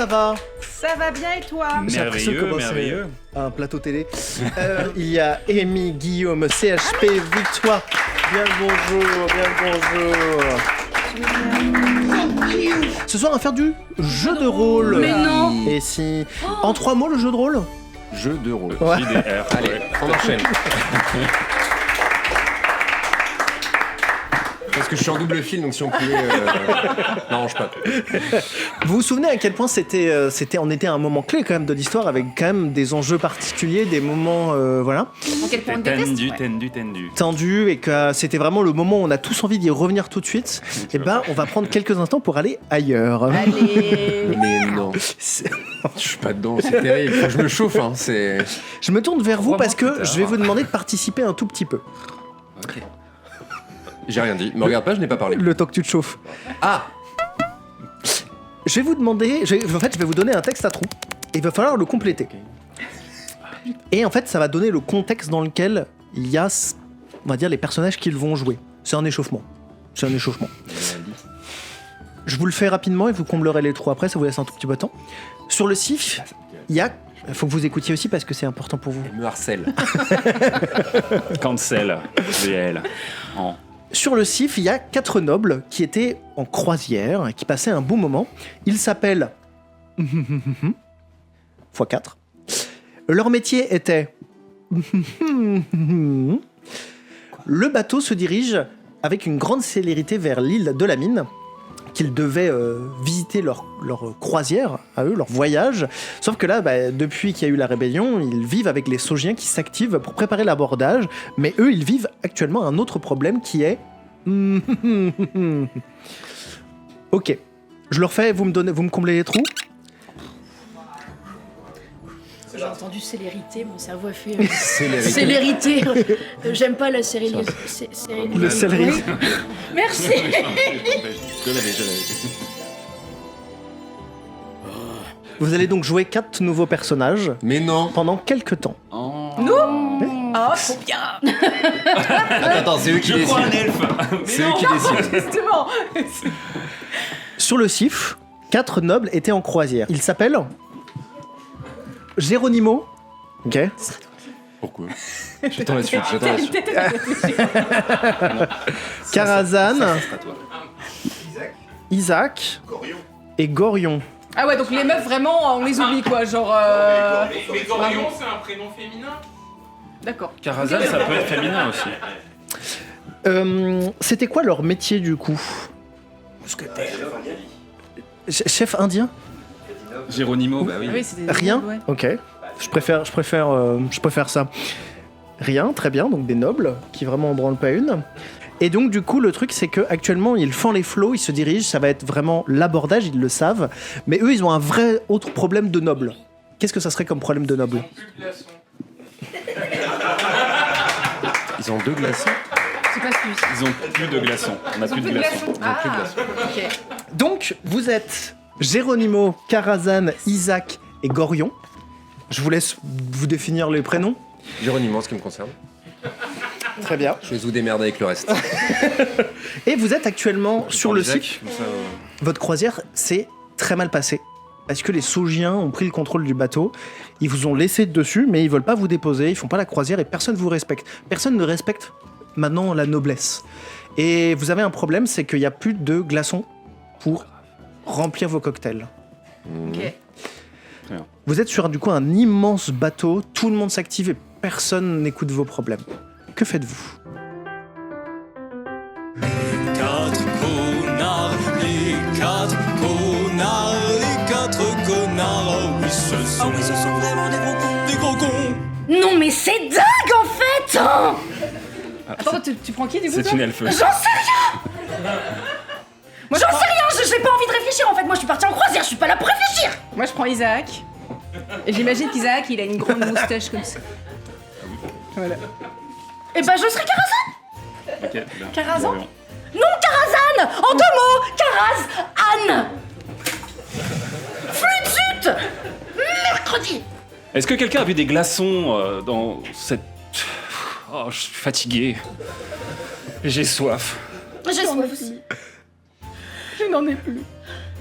ça va? Ça va bien et toi? Merveilleux. Un plateau télé. Il y a Amy, Guillaume, CHP, Victoire. Bien le bonjour. Ce soir, on va faire du jeu de rôle. Mais non. Et si... En 3 mots, le jeu de rôle? Jeu de rôle. Ouais. JDR. Allez, on enchaîne. Parce que je suis en double fil, donc si on pouvait... Non, je pas. Vous vous souvenez à quel point on était à un moment clé quand même de l'histoire, avec quand même des enjeux particuliers, des moments voilà, En quel point on déteste? Tendu. tendus, et que c'était vraiment le moment où on a tous envie d'y revenir tout de suite. Et ben, on va prendre quelques instants pour aller ailleurs. Allez. Mais non, C'est- je suis pas dedans, c'est terrible. Faut que je me chauffe, hein. C'est... Je me tourne vers vous 3 parce mois que plus je vais tard. vous demander de participer un tout petit peu. J'ai rien dit. Me regarde pas, je n'ai pas parlé. Le temps que tu te chauffes. Ah, Je vais vous demander, je vais vous donner un texte à trous. Et il va falloir le compléter. Et en fait, ça va donner le contexte dans lequel il y a, on va dire, les personnages qu'ils vont jouer. C'est un échauffement. Je vous le fais rapidement et vous comblerez les trous après, ça vous laisse un tout petit peu de temps. Sur le CIF, il y a... Il faut que vous écoutiez aussi parce que c'est important pour vous. elle me harcèle. Cancel. VL. En. Sur le CIF, il y a 4 nobles qui étaient en croisière et qui passaient un bon moment. Ils s'appellent... x4. Leur métier était... Le bateau se dirige avec une grande célérité vers l'île de la mine, qu'ils devaient visiter leur croisière, à eux, leur voyage. Sauf que là, depuis qu'il y a eu la rébellion, ils vivent avec les Saugiens qui s'activent pour préparer l'abordage, mais eux, ils vivent actuellement un autre problème qui est... Ok, je le refais, vous me comblez les trous. J'ai entendu célérité, mon cerveau a fait Célérité. célérité. J'aime pas la célérité. Le céleri. Merci. Je l'avais. Vous allez donc jouer 4 nouveaux personnages Mais non. pendant quelques temps. Oh, faut bien. Attends, c'est eux qui Je crois décident. un elfe. C'est eux qui décident. Justement. Sur le CIF, 4 nobles étaient en croisière. Ils s'appellent Geronimo. Ok. Pourquoi? J'attends la suite, Karazhan, Isaac et Gorion. Ah ouais, donc les meufs, vraiment, on les oublie, quoi. Genre... Mais Gorion, c'est un prénom féminin. D'accord. Karazhan, ça peut être féminin aussi. C'était quoi leur métier du coup? Chef indien? Geronimo, bah oui. Ah oui, c'est des... Rien? Ouais. Ok. Je préfère ça. Rien, très bien. Donc des nobles qui vraiment en branlent pas une. Et donc du coup le truc c'est que actuellement ils font les flots, ils se dirigent, ça va être vraiment l'abordage, ils le savent. Mais eux ils ont un vrai autre problème de nobles. Qu'est-ce que ça serait comme problème de nobles? Ils ont 2 glaçons. C'est pas plus. Ils ont plus de glaçons. On a plus de glaçons. Ah, plus de glaçons. ok. Donc vous êtes Geronimo, Karazhan, Isaac et Gorion. Je vous laisse vous définir les prénoms. Géronimo, en ce qui me concerne. Très bien. Je vais vous démerder avec le reste. Et vous êtes actuellement sur le Isaac, site. comme ça, Votre croisière s'est très mal passée. Parce que les Saugiens ont pris le contrôle du bateau. Ils vous ont laissé dessus, mais ils veulent pas vous déposer. Ils font pas la croisière et personne vous respecte. Personne ne respecte maintenant la noblesse. Et vous avez un problème, c'est qu'il n'y a plus de glaçons pour remplir vos cocktails. Ok. Vous êtes sur du coup un immense bateau, tout le monde s'active et personne n'écoute vos problèmes. Que faites-vous? Oh oui, ce sont vraiment des gros cons. Non, mais c'est dingue en fait. Hein. Attends, tu prends qui du coup c'est toi une elfe. J'en sais rien. Moi, J'en sais rien. J'ai pas envie de réfléchir en fait. Moi, je suis partie en croisière. Je suis pas là pour réfléchir. Moi, je prends Isaac. Et j'imagine qu'Isaac, il a une grande moustache comme ça. Voilà. Eh ben, je serai Karazhan. Ok, ben, Karazhan Gorion. Non, Karazhan. En 2 mots, Karaz-Anne. Flûte zut. Mercredi. Est-ce que quelqu'un a vu des glaçons dans cette... Oh, je suis fatigué. J'ai soif. J'ai soif aussi. Je n'en ai plus.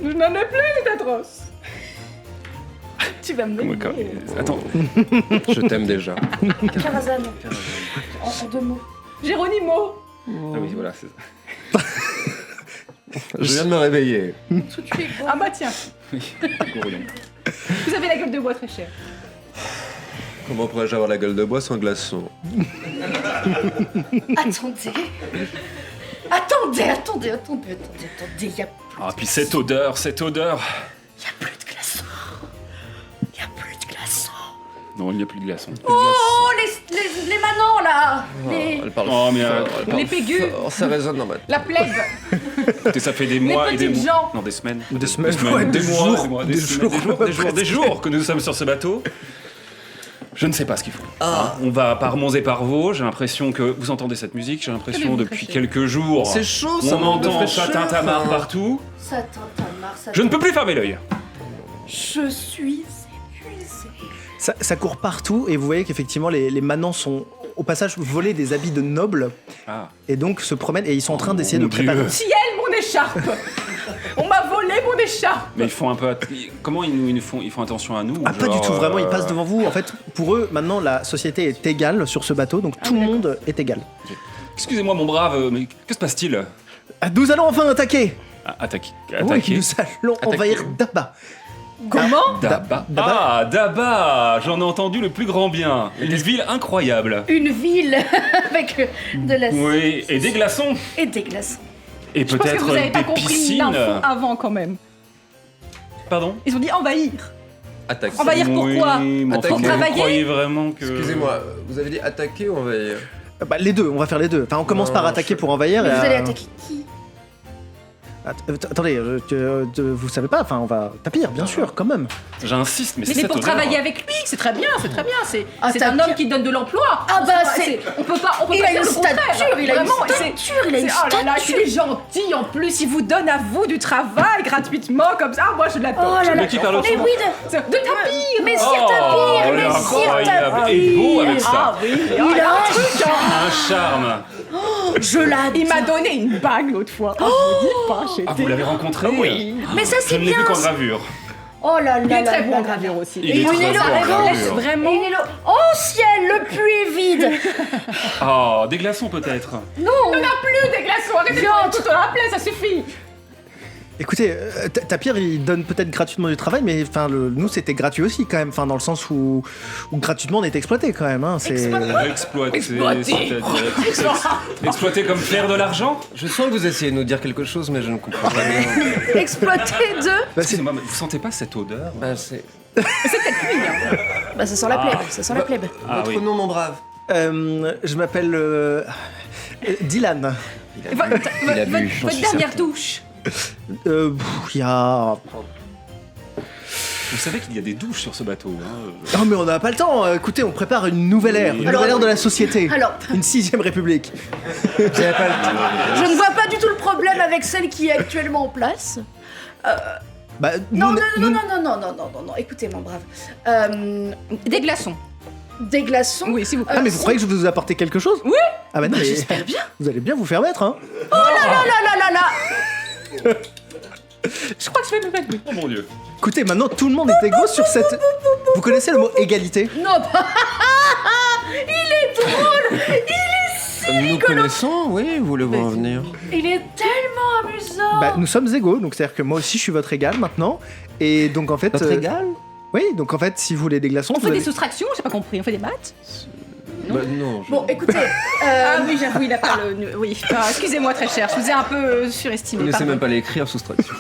Je n'en ai plus, c'est atroce. Tu vas me Comment- l'aimer. Attends, Je t'aime déjà. Karazhan. En 2 mots. Géronimo. ah oui, voilà, c'est ça. Je viens de me réveiller. Tout tu es beau. Ah bah tiens, Gourion. vous avez la gueule de bois très chère. Comment pourrais-je avoir la gueule de bois sans glaçon? Attendez. Attendez. Y a Ah, puis cette odeur. plus de glaçons. Y a plus de glaçons. Non, il n'y a plus de glaçons. Oh, les manants là. Les... Elle parle Oh, mais fort, elle parle les pégus. fort, ça résonne dans ma tête. La plèbe. Écoutez, ça fait des mois et des petites mois. gens. Non, des semaines. Des semaines, ouais, des des mois, jours, des mois, des des semaines, jours, des jours que nous sommes sur ce bateau. Je ne sais pas ce qu'il faut. Hein, on va par monts et par vaux. J'ai l'impression que vous entendez cette musique. J'ai l'impression Qu'avez-vous depuis fraîché quelques jours. C'est chaud, ça On manque de entend fraîcheur, Saint-Tamar enfin. partout. Ça t'intamare, ça Je ne peux plus fermer l'œil. Je suis épuisée. Ça court partout et vous voyez qu'effectivement les manants sont au passage volés des habits de nobles Ah. et donc se promènent et ils sont en train d'essayer mon de préparer. Dieu. Ciel, mon écharpe. On m'a volé mon écharpe. Mais ils font un peu. Comment ils font attention à nous Ah, pas genre, du tout, vraiment, ils passent devant vous. En fait, pour eux, maintenant, la société est égale sur ce bateau, donc tout le monde est égal. Excusez-moi, mon brave, mais que se passe-t-il? Nous allons enfin attaquer. Ah, attaquer. Oui, nous allons envahir Daba. Comment? Daba. Daba. Ah, Daba. J'en ai entendu le plus grand bien. Une ville incroyable. Une ville avec de la Oui, et des glaçons. et des glaçons. Et Je pense que peut-être vous n'avez pas des compris piscines. l'info avant quand même. Pardon? Ils ont dit envahir. Attaquer. Envahir pourquoi? Oui, mais enfin, Attaquer. vous Travailler. croyez vraiment que... Excusez-moi, vous avez dit attaquer ou envahir? Bah, les deux, on va faire les deux. Enfin, on commence Non, par attaquer pour envahir. Mais et vous allez attaquer qui? Attendez, vous savez pas, enfin, on va tapir, bien sûr, quand même. J'insiste, mais Mais c'est c'est pour cette odeur. travailler avec lui, c'est très bien, c'est très bien. C'est Ah, c'est un t'as homme bien- qui donne de l'emploi. Ah bah, c'est- on peut pas Il dire a une le contraire. stature, il a une Vraiment, et c'est- stature, il a une Oh là là, stature. il est gentil en plus, il vous donne à vous du travail gratuitement comme ça. Ah, moi je l'adore. Oh là là. Mais qui parle Mais autrement oui, De tapir. mais Oh, Sir Tapir, elle est mais Sir incroyable. Tapir. Et beau avec ça. Ah oui, Il a un truc, Un charme. je l'adore. il m'a donné une bague l'autre fois. Ah, je vous dis pas, Ah, j'étais... vous l'avez rencontré? Oui. Mais ça Je c'est ne l'ai bien. vu qu'en gravure. Oh là là Il est là très là bon en là. gravure aussi. Il est Et très une bon en éloquence. gravure. Vraiment. Oh ciel, le puits est vide. Oh, des glaçons peut-être. Non. On n'a plus des glaçons, arrêtez de faire tout à la plaie, ça suffit. Écoutez, Tapir, il donne peut-être gratuitement du travail, mais enfin, nous, c'était gratuit aussi, quand même. Enfin, dans le sens où gratuitement, on est exploité, quand même. Hein, c'est... Exploiter, c'est-à-dire exploiter comme faire de l'argent? Je sens que vous essayez de nous dire quelque chose, mais je ne comprends pas bien. Exploité de. Bah, c'est- Excusez-moi, mais vous sentez pas cette odeur? Bah, c'est... Bah ça sent la plèbe, ça sent la plèbe. Ah Votre oui. nom, mon brave? je m'appelle Dylan. Il a bu, j'en Votre suis dernière certain. douche. Il y a... Vous savez qu'il y a des douches sur ce bateau. Hein. Oh, mais on n'a pas le temps. Écoutez, on prépare une nouvelle ère. Une Alors- nouvelle ère de la société. Alors, Une 6ème république. je ne vois pas du tout le problème avec celle qui est actuellement en place. Bah, Non, nous, non, nous- non, non, non, non, non, non, non, non, écoutez, mon brave. Des glaçons. Des glaçons. Oui, s'il vous plaît. Ah, mais vous croyez que je vais vous apporter quelque chose? Oui. Ah bah non, mais J'espère bien. vous allez bien vous faire mettre, hein. Oh là là là là là. Je crois que je vais me mettre. Oh mon dieu. Écoutez, maintenant tout le monde est égaux sur cette... Vous connaissez le mot égalité? Non, pas. Il est drôle. Nous connaissons, oui, vous le voyez en venir. Il est tellement amusant. Bah, nous sommes égaux, donc c'est-à-dire que moi aussi je suis votre égal maintenant. Et donc en fait... Votre égal? Oui, donc en fait, si vous voulez des glaçons, On vous fait des allez- soustractions, j'ai pas compris. On fait des maths. Bah, non. Bon, écoutez. Ah oui, j'avoue, il a pas le. Oui. Ah, excusez-moi, très cher. Je vous ai un peu surestimé. Vous ne laissez pardon. même pas l'écrire, soustraction.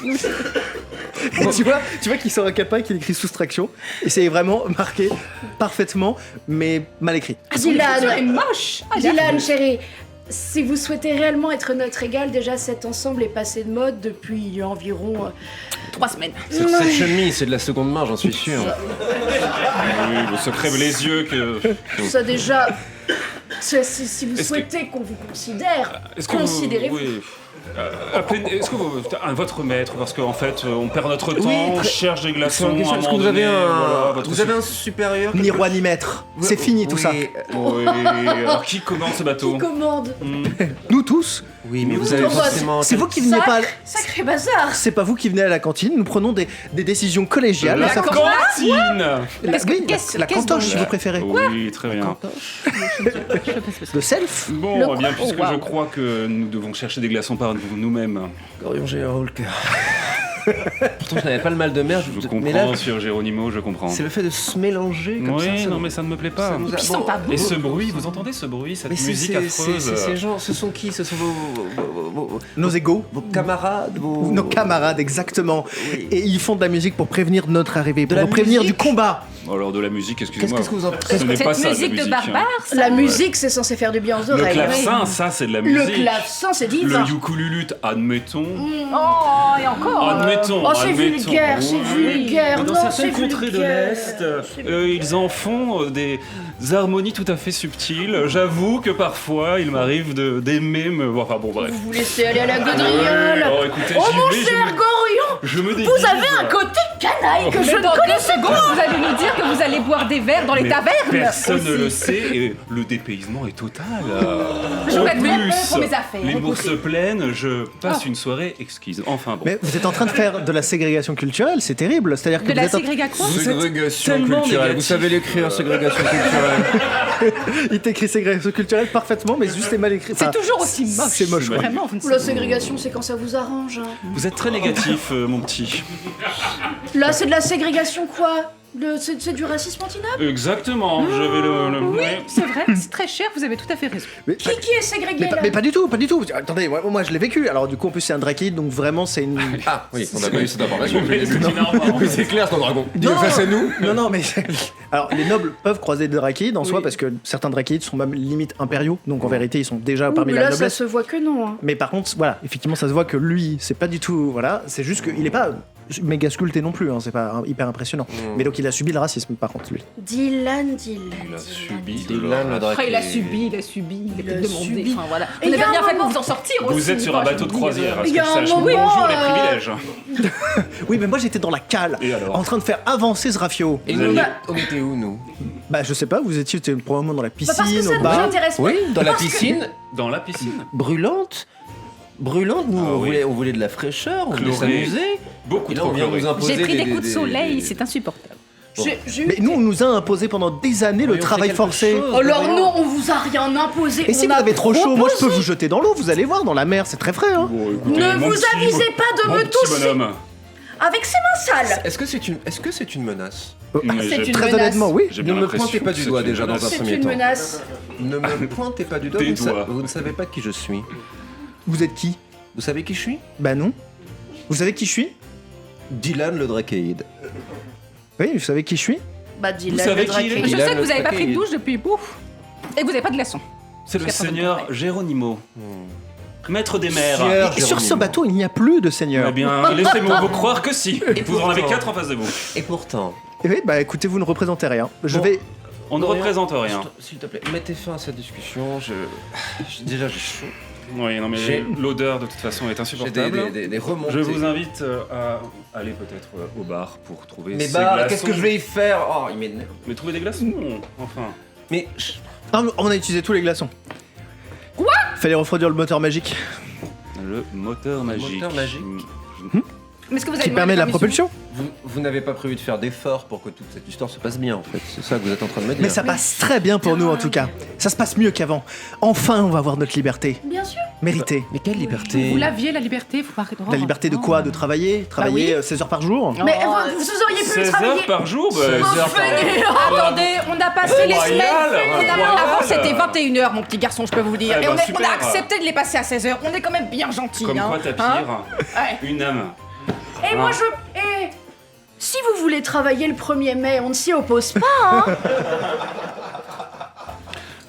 tu vois qu'il sort un calepin qu'il écrit soustraction et c'est vraiment marqué parfaitement mais mal écrit. C'est Dylan, moche. Ah, Dylan, chérie, si vous souhaitez réellement être notre égal, déjà cet ensemble est passé de mode depuis environ 3 semaines. Cette chemise, c'est de la seconde main, j'en suis sûr. Oui, le secret les yeux que. ça déjà. Si vous Est-ce souhaitez qu'on vous considère, Est-ce que considérez-vous. Oui. Est-ce que votre maître, parce qu'en fait, on perd notre temps, on très- cherche des glaçons. Est-ce à un que moment vous avez donné, voilà, un, votre vous avez un supérieur Ni roi ni maître. C'est fini tout ça. Oui, alors qui commande ce bateau? Commande. Nous tous. Oui, mais vous Nous, avez on va- forcément... C'est vous qui venez pas. Sacré bazar. C'est pas vous qui venez à la cantine. Nous prenons des décisions collégiales. La Ça fait- cantine. La, Qu'est-ce que- oui, qu'est-ce- la qu'est-ce cantoche, donc si vous préférez. Oui, très bien. Le self. Bon, eh bien, puisque Oh, wow. je crois que nous devons chercher des glaçons par nous-mêmes. Gorion, j'ai un haut le cœur. Pourtant, je n'avais pas le mal de mer. Je mais comprends, là, sur Géronimo, je comprends. c'est le fait de se mélanger comme ça. Oui, non, mais ça ne me plaît pas. ça nous a- Ils sont pas beaux. Et ce bruit, vous entendez ce bruit, cette Mais musique c'est affreuse ces gens, ce sont qui? Ce sont Nos égaux. vos camarades, Nos camarades, exactement. Oui. Et ils font de la musique pour prévenir notre arrivée, pour la nous prévenir du musique combat. Alors, de la musique, excusez-moi. Qu'est-ce que vous en Ce n'est pas Cette ça, musique la de musique. barbare, ça. La musique, c'est censé faire du bien aux Le oreilles. clavecin, ça, c'est de la Le musique. clavecin, c'est Le divin. ukululute, admettons. Oh, et encore. Admettons, Oh, c'est admettons. vulgaire, c'est Oui. vulgaire. Dans Non, certaines c'est contrées de vulgaire. l'Est, ils en font des harmonies tout à fait subtiles. J'avoue que parfois, il m'arrive d'aimer me... Enfin bon, bref. Vous vous laissez aller à la gaudriole. Oh, écoutez, Oh j'y mon vais, cher Gorion, je me déguise. vous avez un côté canaille que je ne Dans connais 2 secondes, vous allez nous dire que vous allez boire des verres dans les Mais tavernes. personne ne aussi. le sait et le dépaysement est total. Je En vais être plus, pour mes affaires. les bourses écoutez. pleines, je passe une soirée exquise. Enfin bon. Mais vous êtes en train de faire de la ségrégation culturelle, c'est terrible. C'est-à-dire que De vous la êtes en- ségrégation. Ségrégation tellement culturelle. négatif. Vous savez l'écrire, ségrégation culturelle. Il t'écrit ségrégation culturelle parfaitement, mais juste c'est mal écrit. C'est Enfin, toujours aussi moche. c'est moche, ouais. Vraiment, vous ne La savez. ségrégation, c'est quand ça vous arrange. Hein. Vous êtes très négatif, mon petit. Là, c'est de la ségrégation quoi C'est du racisme anti-nappe. Exactement, je vais le... Oui, ouais. c'est vrai, c'est très cher, vous avez tout à fait raison. mais, Qui est ségrégé là mais pas du tout, pas du tout. Attendez, moi je l'ai vécu. Alors du coup, en plus c'est un drakeid, donc vraiment c'est une. Ah oui, on n'a pas eu cette information. Mais c'est énorme. Oui, c'est clair, c'est un dragon. Il Non. est face à nous. Non, mais alors les nobles peuvent croiser des drakides en soi parce que certains drakides sont même limite impériaux, donc en vérité ils sont déjà Ouh, parmi mais la là, ça noblesse. se voit que non. Hein. Mais par contre, voilà, effectivement, ça se voit que lui, c'est pas du tout, voilà, c'est juste qu'il est pas méga sculpté non plus, hein, c'est pas hyper impressionnant. Mais donc il a subi le racisme par contre lui. Dylan. Il a subi de Dylan, le Après, il a dragon. subi, il a Il a peut-être demandé. subi. Enfin, voilà. Et Vous y avez a un bien fait pour moment- vous en sortir aussi. Vous êtes sur un moi, je bateau de vous dis, croisière, à ce Il y a que je un sache. moment, Bonjour les privilèges. Oui, mais moi j'étais dans la cale, Et alors en train de faire avancer ce rafio. Et Vous nous, aviez- on était où, nous? Bah je sais pas, vous étiez probablement dans la Bah, parce que piscine, ça au nous bar. intéresse pas. Oui, dans la Parce que- piscine. Dans la piscine. Brûlante. Brûlante, nous, Ah oui. on voulait de la fraîcheur, on voulait Chlorée. s'amuser. Beaucoup Et là, trop on vient chloré. nous imposer J'ai pris des coups de soleil, c'est insupportable. J'ai eu- Mais nous on nous a imposé pendant des années Oui, le on travail fait quelque forcé. chose. Alors non, on vous a rien imposé. Et si on vous a avez trop chaud, moi je peux proposé. vous jeter dans l'eau, vous allez voir dans la mer, c'est très frais hein. Bon, écoutez, Ne mon vous petit- avisez pas de mon me petit toucher bonhomme. avec ses mains sales. Est-ce que c'est une menace? Mais c'est j'ai- une Très menace. honnêtement, oui. j'ai Ne bien me l'impression pointez pas que du c'est doigt une déjà dans un menace. C'est premier une temps. menace. Ne me pointez pas du doigt, Des vous ne, doigts. vous ne savez pas qui je suis. Vous êtes qui? Vous savez qui je suis? Bah non. Vous savez qui je suis? Dylan le Drakeid. Oui, vous savez qui je suis? Bah Dylan, Vous savez le qui il est draquet. Je Il a sais que le vous avez pas paquet. pris de douche depuis pouf. Et que vous avez pas de glaçons. C'est le Jusqu'à seigneur présent. Géronimo, maître des mers. Sieur Et sur ce Géronimo. bateau, il n'y a plus de seigneur. Eh bien, laissez-moi vous croire que si. Et Vous en avez pourtant. 4 en face de vous. Et pourtant, Eh oui, bah écoutez, vous ne représentez rien. Je Bon. vais. On ne représente rien. S'il te plaît, mettez fin à cette discussion. Déjà, j'ai chaud. Oui, non mais J'ai- l'odeur de toute façon est J'ai insupportable. des remontées. Je vous invite à aller peut-être au bar pour trouver Mais ces bah, glaçons. qu'est-ce que je vais y faire? Oh, il m'énerve. Mais trouver des glaçons, enfin. Mais Ah, on a utilisé tous les glaçons. Quoi? Fallait refroidir le moteur magique Le moteur magique. moteur magique. Mais est-ce que vous avez qui demandé permet la permission propulsion. vous n'avez pas prévu de faire d'efforts pour que toute cette histoire se passe bien, en fait. C'est ça que vous êtes en train de me dire. Mais ça passe très bien pour nous en tout cas. Ça se passe mieux qu'avant. Enfin, on va avoir notre liberté. Bien sûr. Méritée. Mais quelle liberté? Vous l'aviez la liberté, vous arrêtez La liberté de quoi? De travailler? Travailler 16 heures par jour? Mais Oh, vous auriez pu 16 travailler. heures par jour, bah, 16 heures par jour. Attendez, on a passé les Royal, semaines. royal. Avant, c'était 21h, mon petit garçon, je peux vous dire. Eh Et ben, on a super. accepté de les passer à 16h. On est quand même bien gentils. Comme hein. quoi, Tapir, Ouais. une âme. Et moi je. Et si vous voulez travailler le 1er mai, on ne s'y oppose pas. Hein.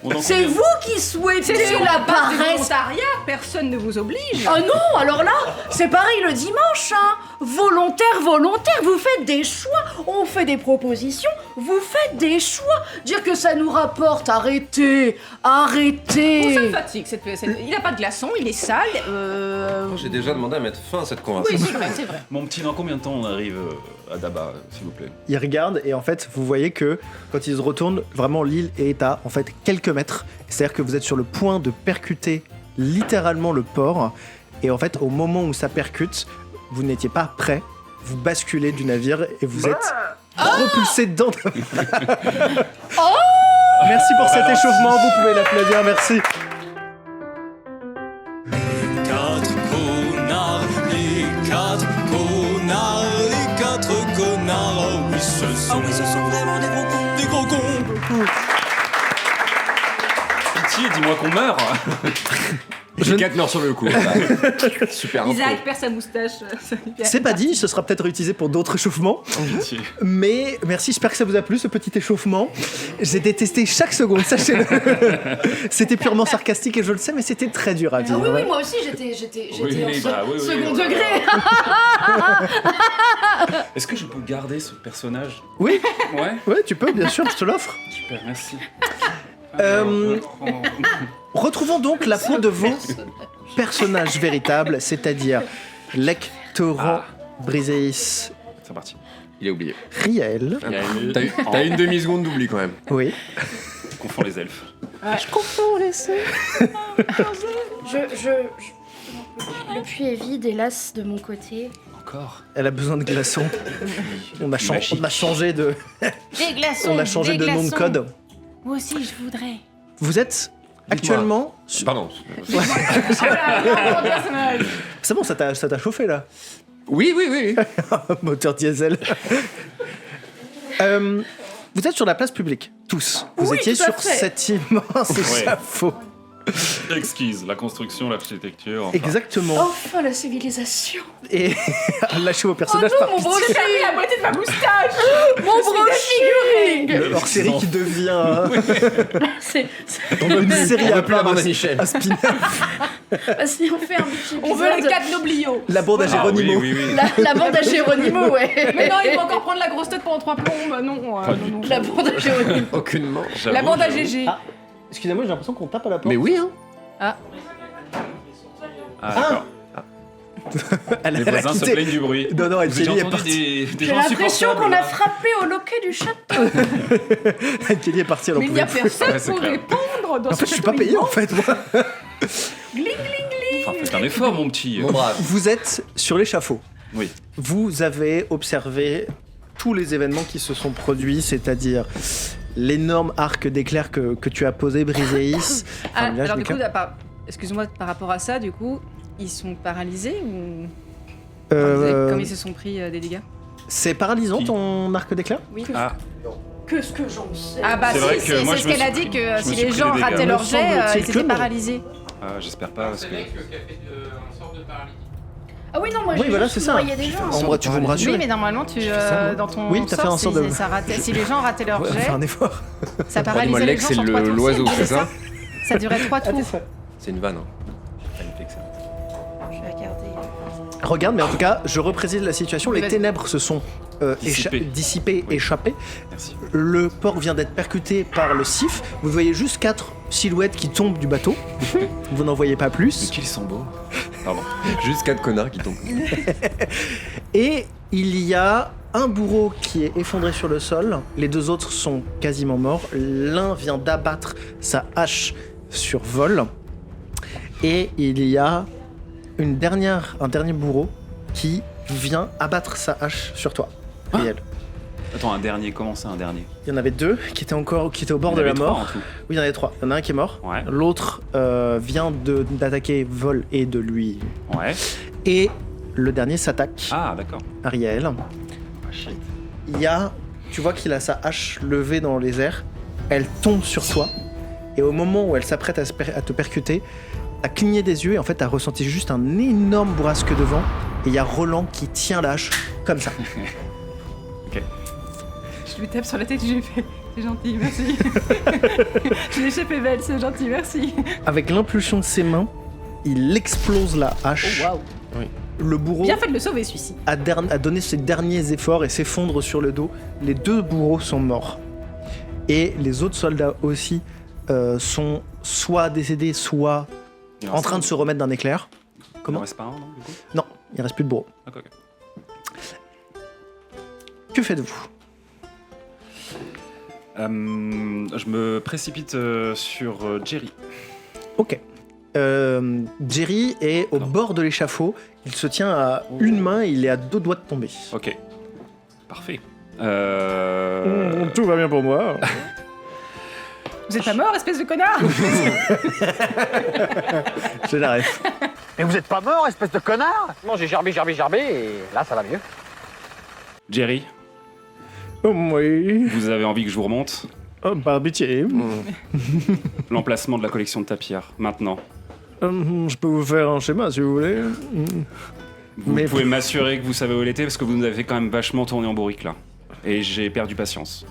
On en C'est convient. vous qui souhaitez C'est sur la la base du paresse. volontariat, personne ne vous oblige. Ah non, alors là, c'est pareil le dimanche, hein. Volontaire, vous faites des choix, on fait des propositions, Vous faites des choix. Dire que ça nous rapporte, arrêtez. Arrêtez. Ça me fatigue, il a pas de glaçon, il est sale. J'ai déjà demandé à mettre fin à cette Oui, conversation. c'est vrai. Mon petit, dans combien de temps on arrive à Daba, s'il vous plaît? Ils regardent et en fait, vous voyez que quand ils se retournent, vraiment l'île est à en fait quelques mètres. C'est-à-dire que vous êtes sur le point de percuter littéralement le port. Et en fait, au moment où ça percute, vous n'étiez pas prêt. Vous basculez du navire et vous êtes propulsé dedans. Merci pour cet échauffement. Vous pouvez l'applaudir. Merci. Les quatre connards, oh oui, ce sont vraiment des gros cons. Pitié, dis-moi qu'on meurt. J'ai 4 morts sur le coup. Super info. Isaac perd sa moustache. C'est pas dit, ce sera peut-être réutilisé pour d'autres échauffements. Pitié. Mais merci, j'espère que ça vous a plu ce petit échauffement. J'ai détesté chaque seconde, sachez-le. C'était purement sarcastique et je le sais, mais c'était très dur à vivre. Oui, moi aussi j'étais Oui, en bah, oui, second ouais. degré. Est-ce que je peux garder ce personnage? Oui, Ouais. ouais, tu peux, bien sûr, je te l'offre. Super, merci. Retrouvons donc la peau de vos personnages véritables, c'est-à-dire Lectoran, Briseis, C'est parti. Il est oublié. Riel. T'as une demi-seconde d'oubli quand même. Oui. Je confonds les elfes. Le puits est vide, hélas, de mon côté. Encore. Elle a besoin de glaçons. On a changé de, Des glaçons. on a changé de nom de code. Moi aussi, je voudrais. Vous êtes actuellement. Pardon. C'est bon, ça t'a chauffé là. Oui. Moteur diesel. Vous êtes sur la place publique, tous. Vous étiez tout à sur fait. cet immense échafaud. Exquise, la construction, l'architecture. Enfin. Exactement. Enfin la civilisation. Et lâchez vos personnages par Mon pitié. brochure. la moitié de ma moustache. Mon brochure. Le hors-série qui devient C'est une série On à veut plus la part, bande à Michel. un spin-off. bah, si on fait un petit On veut les épisode. 4 nobliaux. La bande à Ah, Géronimo. oui. La bande à Géronimo, ouais. Mais non, il faut encore prendre la grosse tête pendant 3 plombes. Non, Pas du non. La bande à Géronimo. Aucunement. J'avoue, La bande à j'avoue. GG. Ah. Excusez-moi, j'ai l'impression qu'on tape à la porte. Mais oui, hein. Ah, d'accord. Elle, Les elle a voisins se quitté. plaignent du bruit. Non, non, elle Vous avez Kelly est entendu partie. des J'ai gens l'impression qu'on insupportables, a là. frappé au loquet du château. Kelly est partie, elle en Mais il n'y a pouvait plus. personne Ouais, c'est pour clair. répondre dans En ce fait, je suis château pas payé en fait, moi. Enfin, faites un effort, mon petit. Mon brave. Vous êtes sur l'échafaud. Oui. Vous avez observé tous les événements qui se sont produits, c'est-à-dire l'énorme arc d'éclair que tu as posé, Briseis. Ah, Enfin, là, je alors l'ai du coup, excuse-moi, par rapport à ça, du coup, ils sont paralysés ou comme ils se sont pris des dégâts? C'est paralysant Qui ton arc d'éclair? Oui. Ah, Qu'est-ce que j'en sais? Ah bah C'est si, vrai que c'est moi, c'est je ce me qu'elle a suis dit pris- que je me si suis les pris gens des dégâts. rataient leur Me jet, semble-t-il ils que étaient non. paralysés. j'espère pas parce C'est que. vrai que qui a fait un sort de paralysie. Ah oui, non, moi Oui, j'ai voilà, juste c'est ça. noyé des gens. En vrai, tu veux me rassurer? Oui, mais normalement, tu dans ton Oui, t'as fait sort, un sort de- ça ratait- si les gens rataient leur Ouais, jet, fais un effort. ça Dis-moi, paralysait les Lex, gens c'est sur 3 tours. l'oiseau, Si, c'est ça? Ça durait 3 tours. C'est une vanne. Hein. Je vais regarder. Regarde, mais en tout cas, je reprécise la situation. Les Vas-y. ténèbres se sont dissipées, Oui. échappées. Merci. Le port vient d'être percuté par le sif. Vous voyez juste 4 silhouettes qui tombent du bateau. Vous n'en voyez pas Mais plus. qu'ils sont beaux. Pardon. Juste 4 connards qui tombent. Et il y a un bourreau qui est effondré sur le sol. Les 2 autres sont quasiment morts. L'un vient d'abattre sa hache sur vol. Et il y a un dernier bourreau qui vient abattre sa hache sur toi, Riel. Attends, un dernier, comment ça, un dernier? Il y en avait 2 qui étaient au bord Il y de en la avait trois mort. en tout. Oui, il y en avait 3. Il y en a un qui est mort. Ouais. L'autre vient d'attaquer Vol et de lui. Ouais. Et le dernier s'attaque Ah, d'accord. à Riel. Il y a, tu vois qu'il a sa hache levée dans les airs. Elle tombe sur toi. Et au moment où elle s'apprête à te percuter, t'as cligné des yeux et en fait t'as ressenti juste un énorme bourrasque de vent. Et il y a Roland qui tient la hache comme ça. Je lui tape sur la tête, je lui fais c'est gentil, merci. Je l'ai chopé belle, c'est gentil, merci. Avec l'impulsion de ses mains, il explose la hache. Oh waouh. le bourreau Bien fait de le sauver, celui-ci. a donné ses derniers efforts et s'effondre sur le dos. Les 2 bourreaux sont morts. Et les autres soldats aussi sont soit décédés, soit en train de se remettre d'un éclair. Comment ? Il reste pas un, non, du coup ? Non, il reste plus de bourreaux. Ok. Que faites-vous ? Je me précipite sur Jerry. Ok. Jerry est au bord de l'échafaud. Il se tient à une main et il est à 2 doigts de tomber. Ok. Parfait. Tout va bien pour moi. Vous êtes pas mort, espèce de connard. J'ai la ref. Mais vous êtes pas mort, espèce de connard? Non, j'ai gerbé, et là, ça va mieux. Jerry, Oui. vous avez envie que je vous remonte Par pitié. l'emplacement de la collection de tapir, maintenant. Je peux vous faire un schéma si vous voulez. Vous Mais- pouvez m'assurer que vous savez où elle était parce que vous nous avez quand même vachement tourné en bourrique là. Et j'ai perdu patience.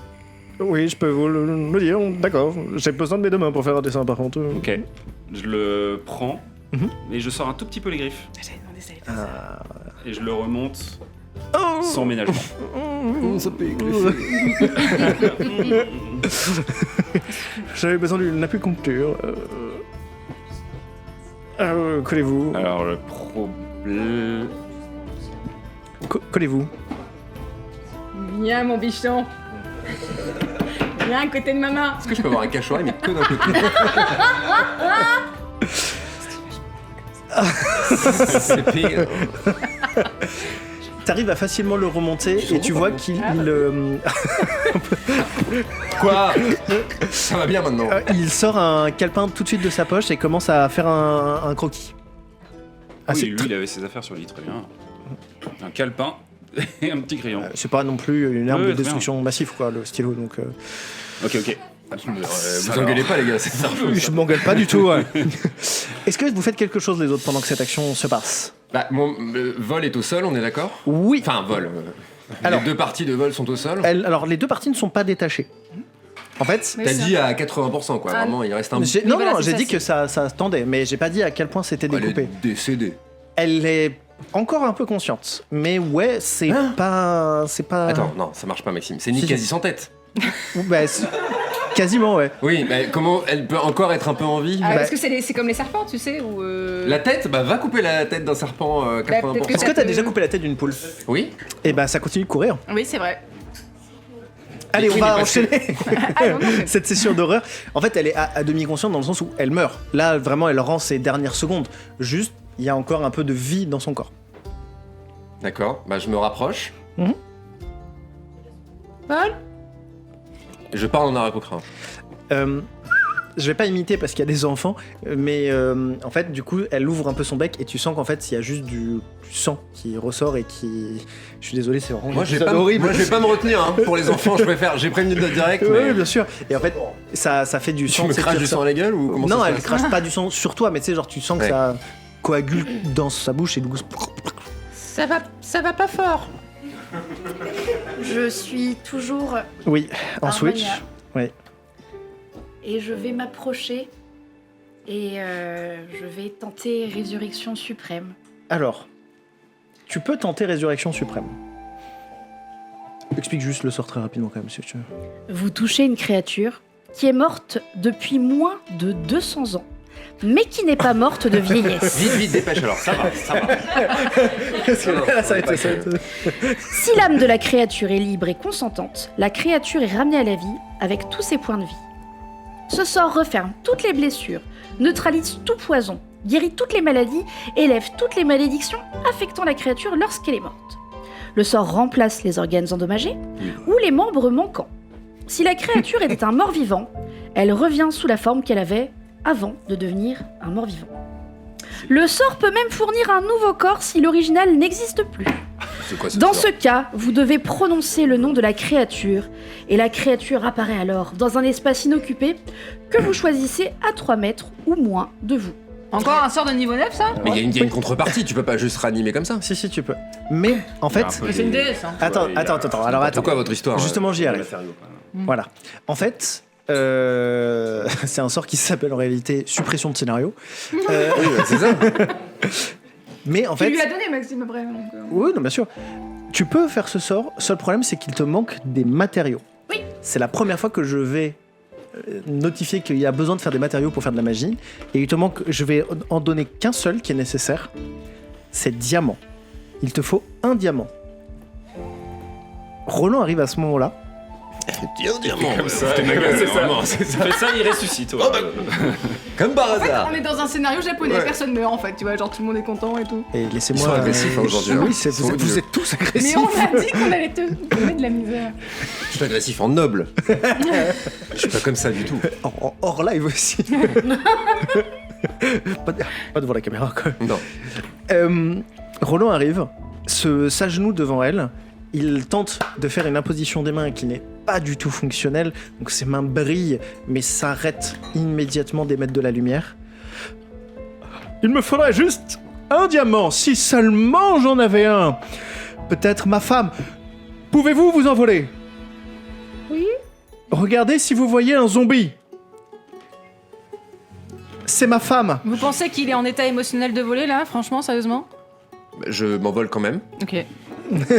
Oui, je peux vous le dire. D'accord. J'ai besoin de mes 2 mains pour faire un dessin par contre. Ok. Je le prends et je sors un tout petit peu les griffes. J'avais demandé ça allait faire ça. Et je le remonte sans ménagement. Ça peut J'avais besoin d'une acupuncture. Collez-vous. Alors le problème... Collez-vous. Viens, mon bichon. Viens à côté de ma main. Est-ce que je peux avoir un cachoir mais que d'un côté? C'est pire. T'arrives à facilement le remonter et tu vois qu'il Quoi? Ça va bien maintenant. il sort un calepin tout de suite de sa poche et commence à faire un croquis. Oui, c'est lui il avait ses affaires sur lui, très bien. Un calepin et un petit crayon. C'est pas non plus une arme Ouais, de très destruction massive quoi, le stylo donc. Ok, ok. Vous engueulez pas les gars, c'est ça. Je m'engueule pas du tout. Ouais. Est-ce que vous faites quelque chose les autres pendant que cette action se passe? Bah, mon vol est au sol, on est d'accord? Oui. Enfin, vol. Alors- les 2 parties de vol sont au sol. Alors les 2 parties ne sont pas détachées. En fait, Mais T'as c'est dit à 80%, quoi. Ah, Vraiment, il reste un bout. non, voilà, non, c'est j'ai ça, dit c'est- que ça se tendait, mais j'ai pas dit à quel point c'était Elle découpé. est décédée. Elle est encore un peu consciente, mais ouais, c'est pas. Attends, non, ça marche pas, Maxime. C'est ni Si. quasi sans tête. Bah, quasiment, ouais. Oui, mais comment elle peut encore être un peu en vie? Ah, Bah- parce que c'est comme les serpents, tu sais, ou La tête? Bah, va couper la tête d'un serpent 80%. peut-être que Est-ce que ça t'as peut- déjà coupé la tête d'une poule? Oui. Et bah, ça continue de courir. Oui, c'est vrai. Allez, on oui, va mais parce que- enchaîner Ah, non, non, mais- cette session d'horreur. En fait, elle est à demi-consciente dans le sens où elle meurt. Là, vraiment, elle rend ses dernières secondes. Juste, il y a encore un peu de vie dans son corps. D'accord, bah je me rapproche. Mhm. Paul Je parle en arapocrin. Je vais pas imiter parce qu'il y a des enfants, mais en fait, du coup, elle ouvre un peu son bec et tu sens qu'en fait, il y a juste du sang qui ressort et qui. Je suis désolé, c'est vraiment Moi, je vais épisode pas, horrible. moi, je vais pas me retenir hein, pour les enfants. Je préfère. J'ai prévenu de direct. Oui, Mais... bien sûr. Et en fait, ça fait du Tu sang. me tu sais, craches qui du sang ressort. à la gueule ou comment Non, ça se elle passe crache pas du sang sur toi, mais tu sais, genre, tu sens que Ouais. ça coagule dans sa bouche et du coup. Ça va pas fort. Je suis toujours Oui, en Armania. switch. Oui. et je vais m'approcher et je vais tenter Résurrection Suprême. Alors, tu peux tenter Résurrection Suprême. Explique juste le sort très rapidement quand même, si tu veux. Vous touchez une créature qui est morte depuis moins de 200 ans, mais qui n'est pas morte de vieillesse. Vite, vite, dépêche alors. Ça va, ça va. Là, ça va être- ça va être- Si l'âme de la créature est libre et consentante, la créature est ramenée à la vie avec tous ses points de vie. Ce sort referme toutes les blessures, neutralise tout poison, guérit toutes les maladies et lève toutes les malédictions affectant la créature lorsqu'elle est morte. Le sort remplace les organes endommagés ou les membres manquants. Si la créature était un mort-vivant, elle revient sous la forme qu'elle avait avant de devenir un mort-vivant. Le sort peut même fournir un nouveau corps si l'original n'existe plus. C'est quoi ce Dans sort ce cas, vous devez prononcer le nom de la créature, et la créature apparaît alors dans un espace inoccupé que vous choisissez à 3 mètres ou moins de vous. Encore un sort de niveau 9, ça Mais il y a une contrepartie. Tu peux pas juste ranimer comme ça. Si, tu peux. Mais en fait. peu C'est une déesse, hein. Attends. Alors attends. Pourquoi votre histoire Justement, j'y Il va arrive. faire quand même. Voilà. En fait, c'est un sort qui s'appelle en réalité suppression de scénario. Oui, bah, c'est ça. Mais en fait... Tu lui as donné, Maxime, après. Donc, Oui, non, bien sûr. Tu peux faire ce sort. Seul problème, c'est qu'il te manque des matériaux. Oui. C'est la première fois que je vais notifier qu'il y a besoin de faire des matériaux pour faire de la magie. Et il te manque... Je vais en donner qu'un seul qui est nécessaire. C'est diamant. Il te faut un diamant. Roland arrive à ce moment-là. Diamant. Comme ça, c'est ça. Fais ça, il ressuscite. Ouais. Comme par En fait, hasard. on est dans un scénario japonais, personne meurt en fait, tu vois, genre tout le monde est content et tout. Et laissez-moi... Ils sont agressifs, aujourd'hui. Oui, Ils sont vous êtes tous Mais agressifs. on a dit qu'on allait te donner de la misère. Je suis agressif en noble. Je suis pas comme ça du tout. Hors live aussi. Pas devant la caméra, quoi. Non. Roland arrive, s'agenouille devant elle. Il tente de faire une imposition des mains qui n'est pas du tout fonctionnelle. Donc ses mains brillent, mais s'arrêtent immédiatement d'émettre de la lumière. Il me faudrait juste un diamant, si seulement j'en avais un. Peut-être ma femme. Pouvez-vous vous envoler? Oui. Regardez si vous voyez un zombie. C'est ma femme. Vous pensez qu'il est en état émotionnel de voler là, franchement, sérieusement? Je m'envole quand même. Ok.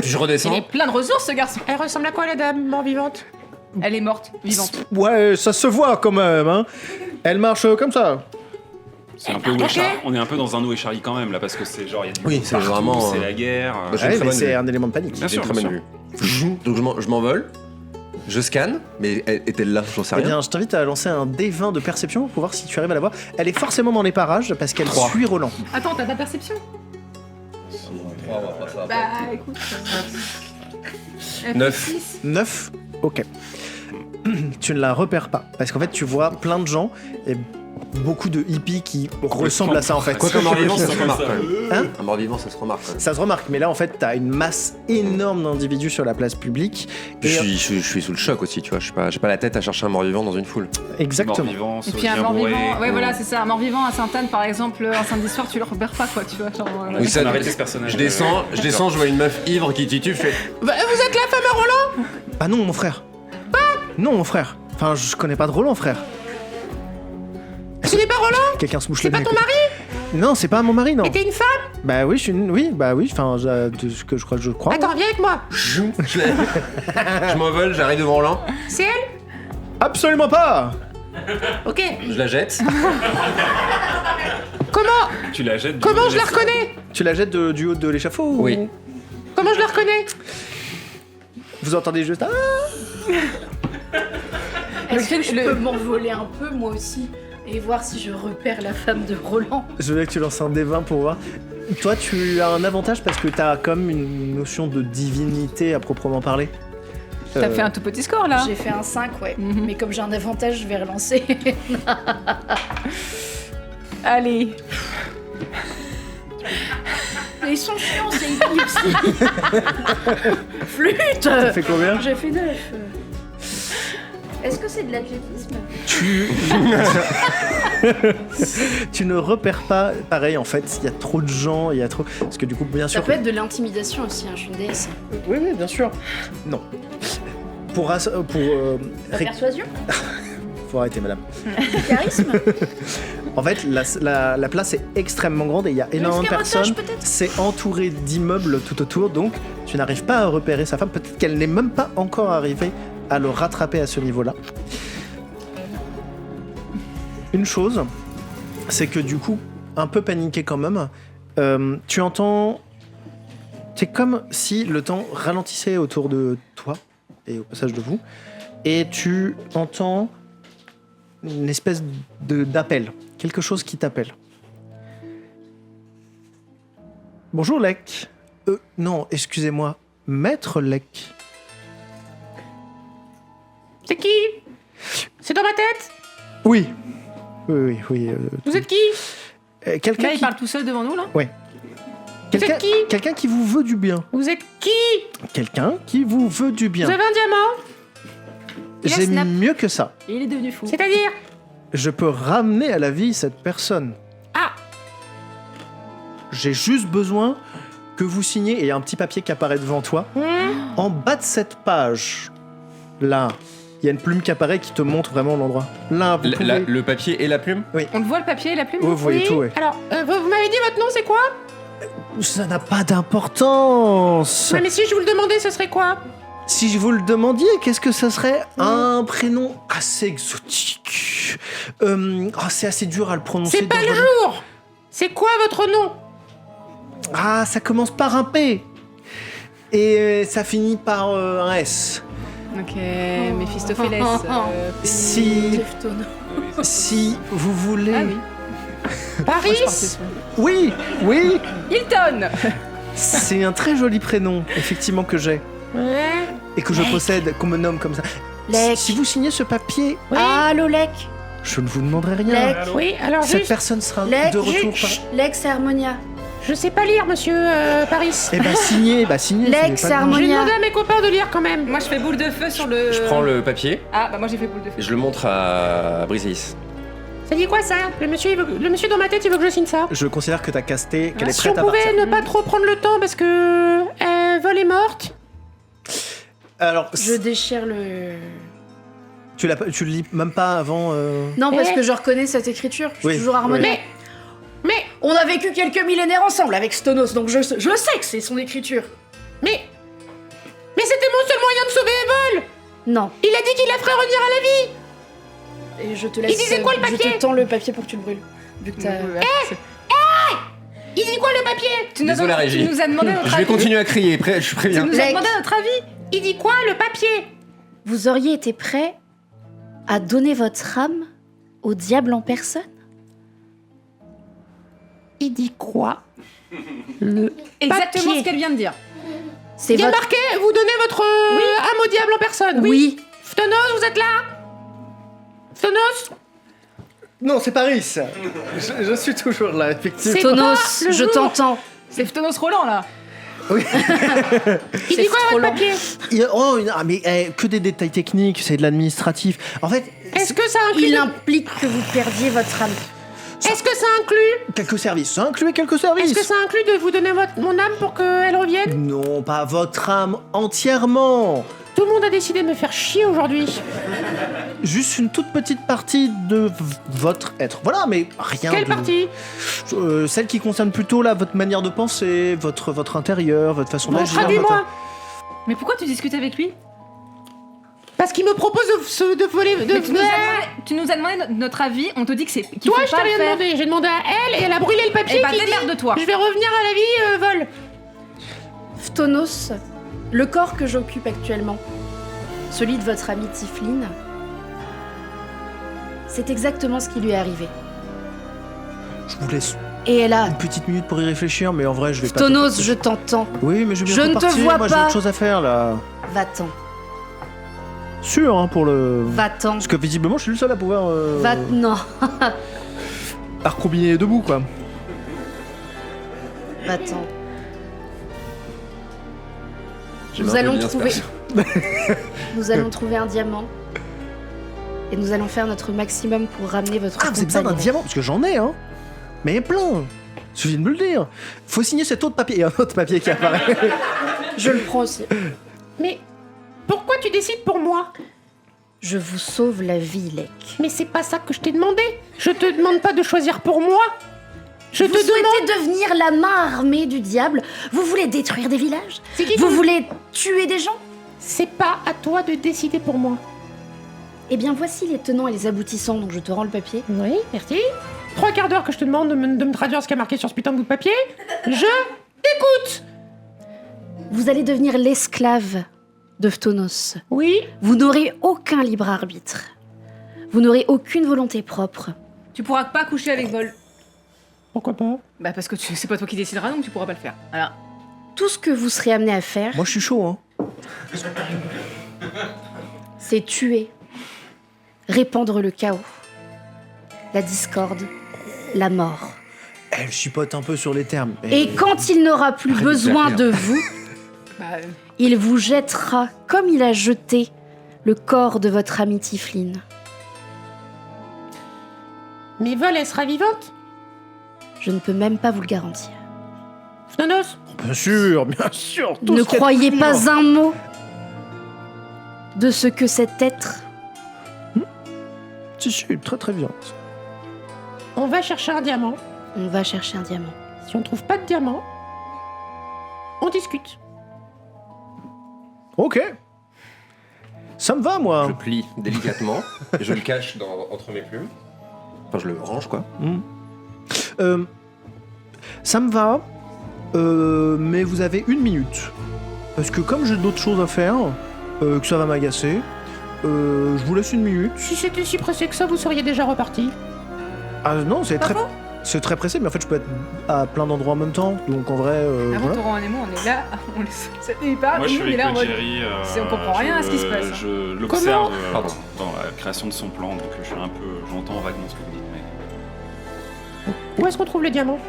Puis je redescends. Il est plein de ressources ce garçon. Elle ressemble à quoi la dame mort-vivante? Elle est morte, vivante. Ouais, ça se voit quand même, hein. Elle marche comme ça. C'est un peu où on est un peu dans un Où est Charlie quand même là, parce que c'est genre il y a du Oui, c'est partout, vraiment, c'est la guerre. Bah, j'ai une Ouais, très mais bonne c'est vue. un élément de panique. Bien J'ai sûr, une très bonne vue. Donc je m'envole. Je scanne, mais est-elle là? J'en sais Eh rien. bien, je t'invite à lancer un D20 de perception pour voir si tu arrives à la voir. Elle est forcément dans les parages parce qu'elle suit Roland. Attends, t'as ta perception? Bah écoute. 9. 9. Ok. Tu ne la repères pas parce qu'en fait, tu vois plein de gens et beaucoup de hippies qui ressemblent à ça en fait. Quoi qu'un mort-vivant, ça se remarque quand même. Hein? Un mort-vivant, ça se remarque quand même. Ça se remarque, mais là en fait, t'as une masse énorme d'individus sur la place publique. Puis je suis sous le choc aussi, tu vois. J'ai pas la tête à chercher un mort-vivant dans une foule. Exactement. Mort-vivant, Et puis un mort-vivant, ouais voilà, c'est ça, un mort-vivant à Sainte-Anne par exemple, un samedi soir, tu le repères pas quoi, tu vois. Genre, Oui, ça, on a arrêté ce personnage. Je descends, je vois une meuf ivre qui titube, je fais. Vous êtes la femme à Roland? Bah non, mon frère. Non, mon frère. Enfin, je connais pas de Roland, frère. Ce n'est pas Roland? Quelqu'un se mouche C'est le pas nez. ton mari? Non, c'est pas mon mari, non. Et t'es une femme? Bah oui, je suis une... Oui, bah oui, enfin, de ce que je crois. Attends, viens avec moi. Je m'envole, j'arrive devant Roland, C'est elle? Absolument pas. Ok. je la jette. Comment? Tu la jettes. Comment je la reconnais? Tu la jettes du haut de l'échafaud ou... Oui. Comment je la reconnais? Vous entendez juste... Est-ce que je peux m'envoler un peu, moi aussi, et voir si je repère la femme de Roland? Je veux que tu lances un D20 pour voir. Toi, tu as un avantage parce que t'as comme une notion de divinité à proprement parler. T'as fait un tout petit score là. J'ai fait un 5, ouais. Mhm. Mais comme j'ai un avantage, je vais relancer. Allez. Ils sont chiants, c'est épilepsie. Flûte. Ça fait combien? J'ai fait 9. Est-ce que c'est de l'athlétisme? Tu ne repères pas. Pareil, en fait, il y a trop de gens, il y a trop. Parce que du coup, bien Ça sûr. peut être de l'intimidation aussi, hein, je suis une déesse. Oui, oui, bien sûr. Non. La persuasion? Faut arrêter, madame. Le charisme? En fait, la place est extrêmement grande et il y a énormément de escamotage, personnes. peut-être? C'est entouré d'immeubles tout autour, donc tu n'arrives pas à repérer sa femme. Peut-être qu'elle n'est même pas encore arrivée à le rattraper à ce niveau-là. Une chose, c'est que du coup, un peu paniqué quand même, tu entends... C'est comme si le temps ralentissait autour de toi et au passage de vous, et tu entends une espèce d'appel, quelque chose qui t'appelle. Bonjour Lek. Non, excusez-moi, Maître Lek. C'est qui? C'est dans ma tête? Oui. Oui. Vous êtes qui? Quelqu'un Là, il qui... parle tout seul devant nous là. Quelqu'un qui quelqu'un qui vous veut du bien. Vous êtes qui? Quelqu'un qui vous veut du bien. Vous avez un diamant? Il a J'ai snap. mieux que ça. Et il est devenu fou. C'est-à-dire? Je peux ramener à la vie cette personne. Ah! J'ai juste besoin que vous signiez, et il y a un petit papier qui apparaît devant toi. En bas de cette page, là, il y a une plume qui apparaît qui te montre vraiment l'endroit. Là, vous pouvez... Le papier et la plume? On le voit le papier et la plume? Oh, vous voyez Oui. tout, ouais. Alors, vous m'avez dit votre nom, c'est quoi? Ça n'a pas d'importance. Ouais, mais si je vous le demandais, ce serait quoi? Si je vous le demandiez, qu'est-ce que ça serait? Un prénom assez exotique. C'est assez dur à le prononcer. C'est pas le jour. C'est quoi votre nom? Ah, ça commence par un P. Et ça finit par un S. Ok, Méphistophélès. Si vous voulez... Ah oui. Paris? Oui, oui. Hilton. C'est un très joli prénom, effectivement, que j'ai. Ouais. Et que je possède, qu'on me nomme comme ça. Lec. Si vous signez ce papier, Oui. Allô, Lec. je ne vous demanderai rien. Lec. Oui, alors Cette juste, personne sera Lec, de retour par... Lec, c'est Harmonia. je sais pas lire, monsieur Paris. Eh ben signez, Lec, c'est Je vais Harmonia. demander à mes copains de lire quand même. Moi, je fais boule de feu sur le. Je prends le papier Ah, bah moi j'ai fait boule de feu. et je le montre à Briseis. Ça dit quoi ça? Le monsieur dans ma tête, il veut que je signe ça. Je considère que t'as casté, qu'elle est Si on prête à pouvait partir. ne pas trop prendre le temps parce que Vol est morte. Alors, Je déchire le... tu le lis même pas avant... Non, parce Eh. que je reconnais cette écriture. Je suis Oui, toujours Harmonia. oui. Mais On a vécu quelques millénaires ensemble avec Stonos, donc je sais que c'est son écriture. c'était mon seul moyen de sauver Vol. Non. Il a dit qu'il la ferait revenir à la vie. Et je te laisse... disait quoi, le Je papier te tends le papier pour que tu le brûles. Vu que t'as... Il dit quoi le papier? Désolé, la régie. Tu nous as demandé notre Je vais avis. continuer à crier, je Tu préviens. nous as Lec. demandé notre avis. Il dit quoi le papier? Vous auriez été prêt à donner votre âme au diable en personne? Il dit quoi? Le Exactement papier. ce qu'elle vient de dire. C'est Il y a votre... marqué, vous donnez votre âme au diable en personne. Oui. Phtonos, vous êtes là? Phtonos? Non, c'est Paris. Je suis toujours là, effectivement. C'est Stonos, pas le je jour. t'entends. C'est Phtonos Roland là. Il dit C'est quoi trop votre lent. papier? Que des détails techniques, c'est de l'administratif. En fait, Est-ce que ça inclut Il implique que vous perdiez votre âme. Est-ce que ça inclut quelques services. Ça inclut quelques services. Est-ce que ça inclut de vous donner mon âme pour qu'elle revienne? Non, pas votre âme entièrement. Tout le monde a décidé de me faire chier aujourd'hui. Juste une toute petite partie de votre être. Voilà, mais rien Quelle de... partie? Celle qui concerne plutôt là, votre manière de penser, votre intérieur, votre façon Bon, d'agir. traduis-moi. Mais pourquoi tu discutes avec lui? Parce qu'il me propose de voler... Mais tu nous as demandé notre avis, on te dit que c'est qu'il Toi, faut je pas t'ai le rien faire. demandé. J'ai demandé à elle et elle a brûlé le papier Eh bah qui dit démerde-toi. je vais revenir à la vie, Vol. Phtonos, le corps que j'occupe actuellement, celui de votre amie Tifline, c'est exactement ce qui lui est arrivé. Je vous laisse Et elle a... une petite minute pour y réfléchir, mais en vrai, je vais pas... Phtonos, je t'entends. Oui, mais je vais Je bientôt ne te partir. vois Moi, j'ai pas. autre chose à faire, là. Va-t'en. Sûr, hein, pour le... Va-t'en. Parce que visiblement, je suis le seul à pouvoir... Va... Non. à recombiner debout, quoi. Va-t'en. J'aime Nous un peu allons bien ce trouver... perso. Nous allons trouver un diamant. Et nous allons faire notre maximum pour ramener votre Ah, vous avez besoin d'un compagne. diamant? Parce que j'en ai, hein. Mais plein. Suffit de me le dire. Faut signer cet autre papier. Il y a un autre papier qui apparaît. Je le prends aussi. Mais pourquoi tu décides pour moi? Je vous sauve la vie, Lec. Mais c'est pas ça que je t'ai demandé. Je te demande pas de choisir pour moi. Je Vous te demande... souhaitez devenir la main armée du diable? Vous voulez détruire des villages? C'est qui Vous ton- voulez tuer des gens? C'est pas à toi de décider pour moi. Eh bien, voici les tenants et les aboutissants, donc je te rends le papier. Oui, merci. 3 quarts d'heure que je te demande de me traduire ce qui a marqué sur ce putain de bout de papier. Je t'écoute. Vous allez devenir l'esclave de Phtonos. Oui. Vous n'aurez aucun libre arbitre. Vous n'aurez aucune volonté propre. Tu pourras pas coucher avec Vol. Pourquoi pas? Bah parce que c'est pas toi qui décideras donc tu pourras pas le faire. Voilà. Tout ce que vous serez amené à faire, Moi, je suis chaud, hein. c'est tuer, répandre le chaos, la discorde, la mort. Elle chipote un peu sur les termes. mais- Et quand il n'aura plus Après, besoin c'est de vous, Bah, il vous jettera comme il a jeté le corps de votre amie Tifline. Mais Vol, elle sera vivante? Je ne peux même pas vous le garantir. Phtonos? Bien sûr, bien sûr. tout Ne ce qu'il y a de croyez plus pas vivant. un mot de ce que cet être... Si, si, très très bien. On va chercher un diamant. On va chercher un diamant. Si on trouve pas de diamant, on discute. Ok. Ça me va, moi. Je plie délicatement, et je le cache entre mes plumes. Enfin, je le range, quoi. Ça me va, mais vous avez 1 minute. Parce que comme j'ai d'autres choses à faire, que ça va m'agacer, je vous laisse 1 minute. Si c'était si pressé que ça, vous seriez déjà reparti. Ah non, c'est très pressé, mais en fait je peux être à plein d'endroits en même temps, donc en vrai... Avant voilà. Toran et moi, on est là, on les parle, Moi, je et suis nous, on est là en avec mode... Jerry. on comprend rien à ce qui se passe. Je l'observe dans la création de son plan, donc je suis un peu... J'entends vaguement ce que vous dites, mais... Où est-ce qu'on trouve le diamant?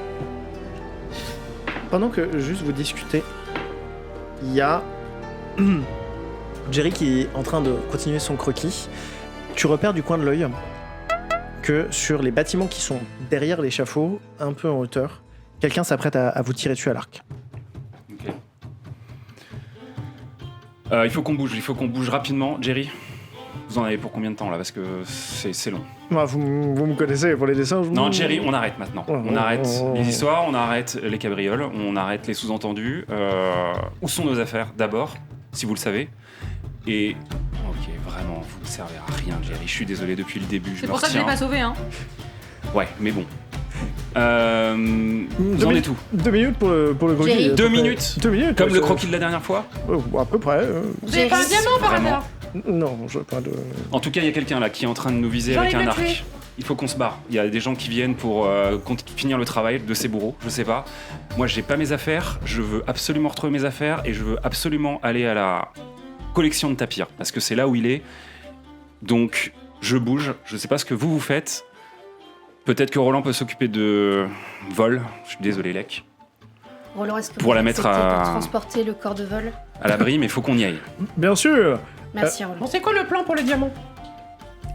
Pendant que juste vous discutez, il y a Jerry qui est en train de continuer son croquis. Tu repères du coin de l'œil que sur les bâtiments qui sont derrière l'échafaud, un peu en hauteur, quelqu'un s'apprête à vous tirer dessus à l'arc. Ok. Il faut qu'on bouge rapidement. Jerry, vous en avez pour combien de temps là? Parce que c'est long. Vous me connaissez pour les dessins. Non, Jerry, on arrête maintenant. On arrête les histoires, on arrête les cabrioles, on arrête les sous-entendus. Où sont nos affaires d'abord, si vous le savez? Et... Ok, vraiment, vous ne servez à rien, Jerry. Je suis désolé depuis le début. C'est pour ça que je l'ai pas sauvé, hein. Ouais, mais bon. Vous en êtes où? 2 minutes pour le croquis. Jerry. 2 minutes? 2 minutes. Comme le croquis de la dernière fois? À peu près. Vous avez pas un diamant par Vraiment. hasard? Non, je veux pas de... En tout cas, il y a quelqu'un là qui est en train de nous viser avec un arc. Il faut qu'on se barre. Il y a des gens qui viennent pour finir le travail de ces bourreaux, je sais pas. Moi, j'ai pas mes affaires, je veux absolument retrouver mes affaires et je veux absolument aller à la collection de Tapir, parce que c'est là où il est. Donc, je bouge, je sais pas ce que vous faites. Peut-être que Roland peut s'occuper de vol. Je suis désolé, Lec. Roland, est-ce que Pour vous la mettre acceptez à- de transporter le corps de vol? À l'abri, mais faut qu'on y aille. Bien sûr. Merci, Roland. Bon, c'est quoi le plan pour le diamant?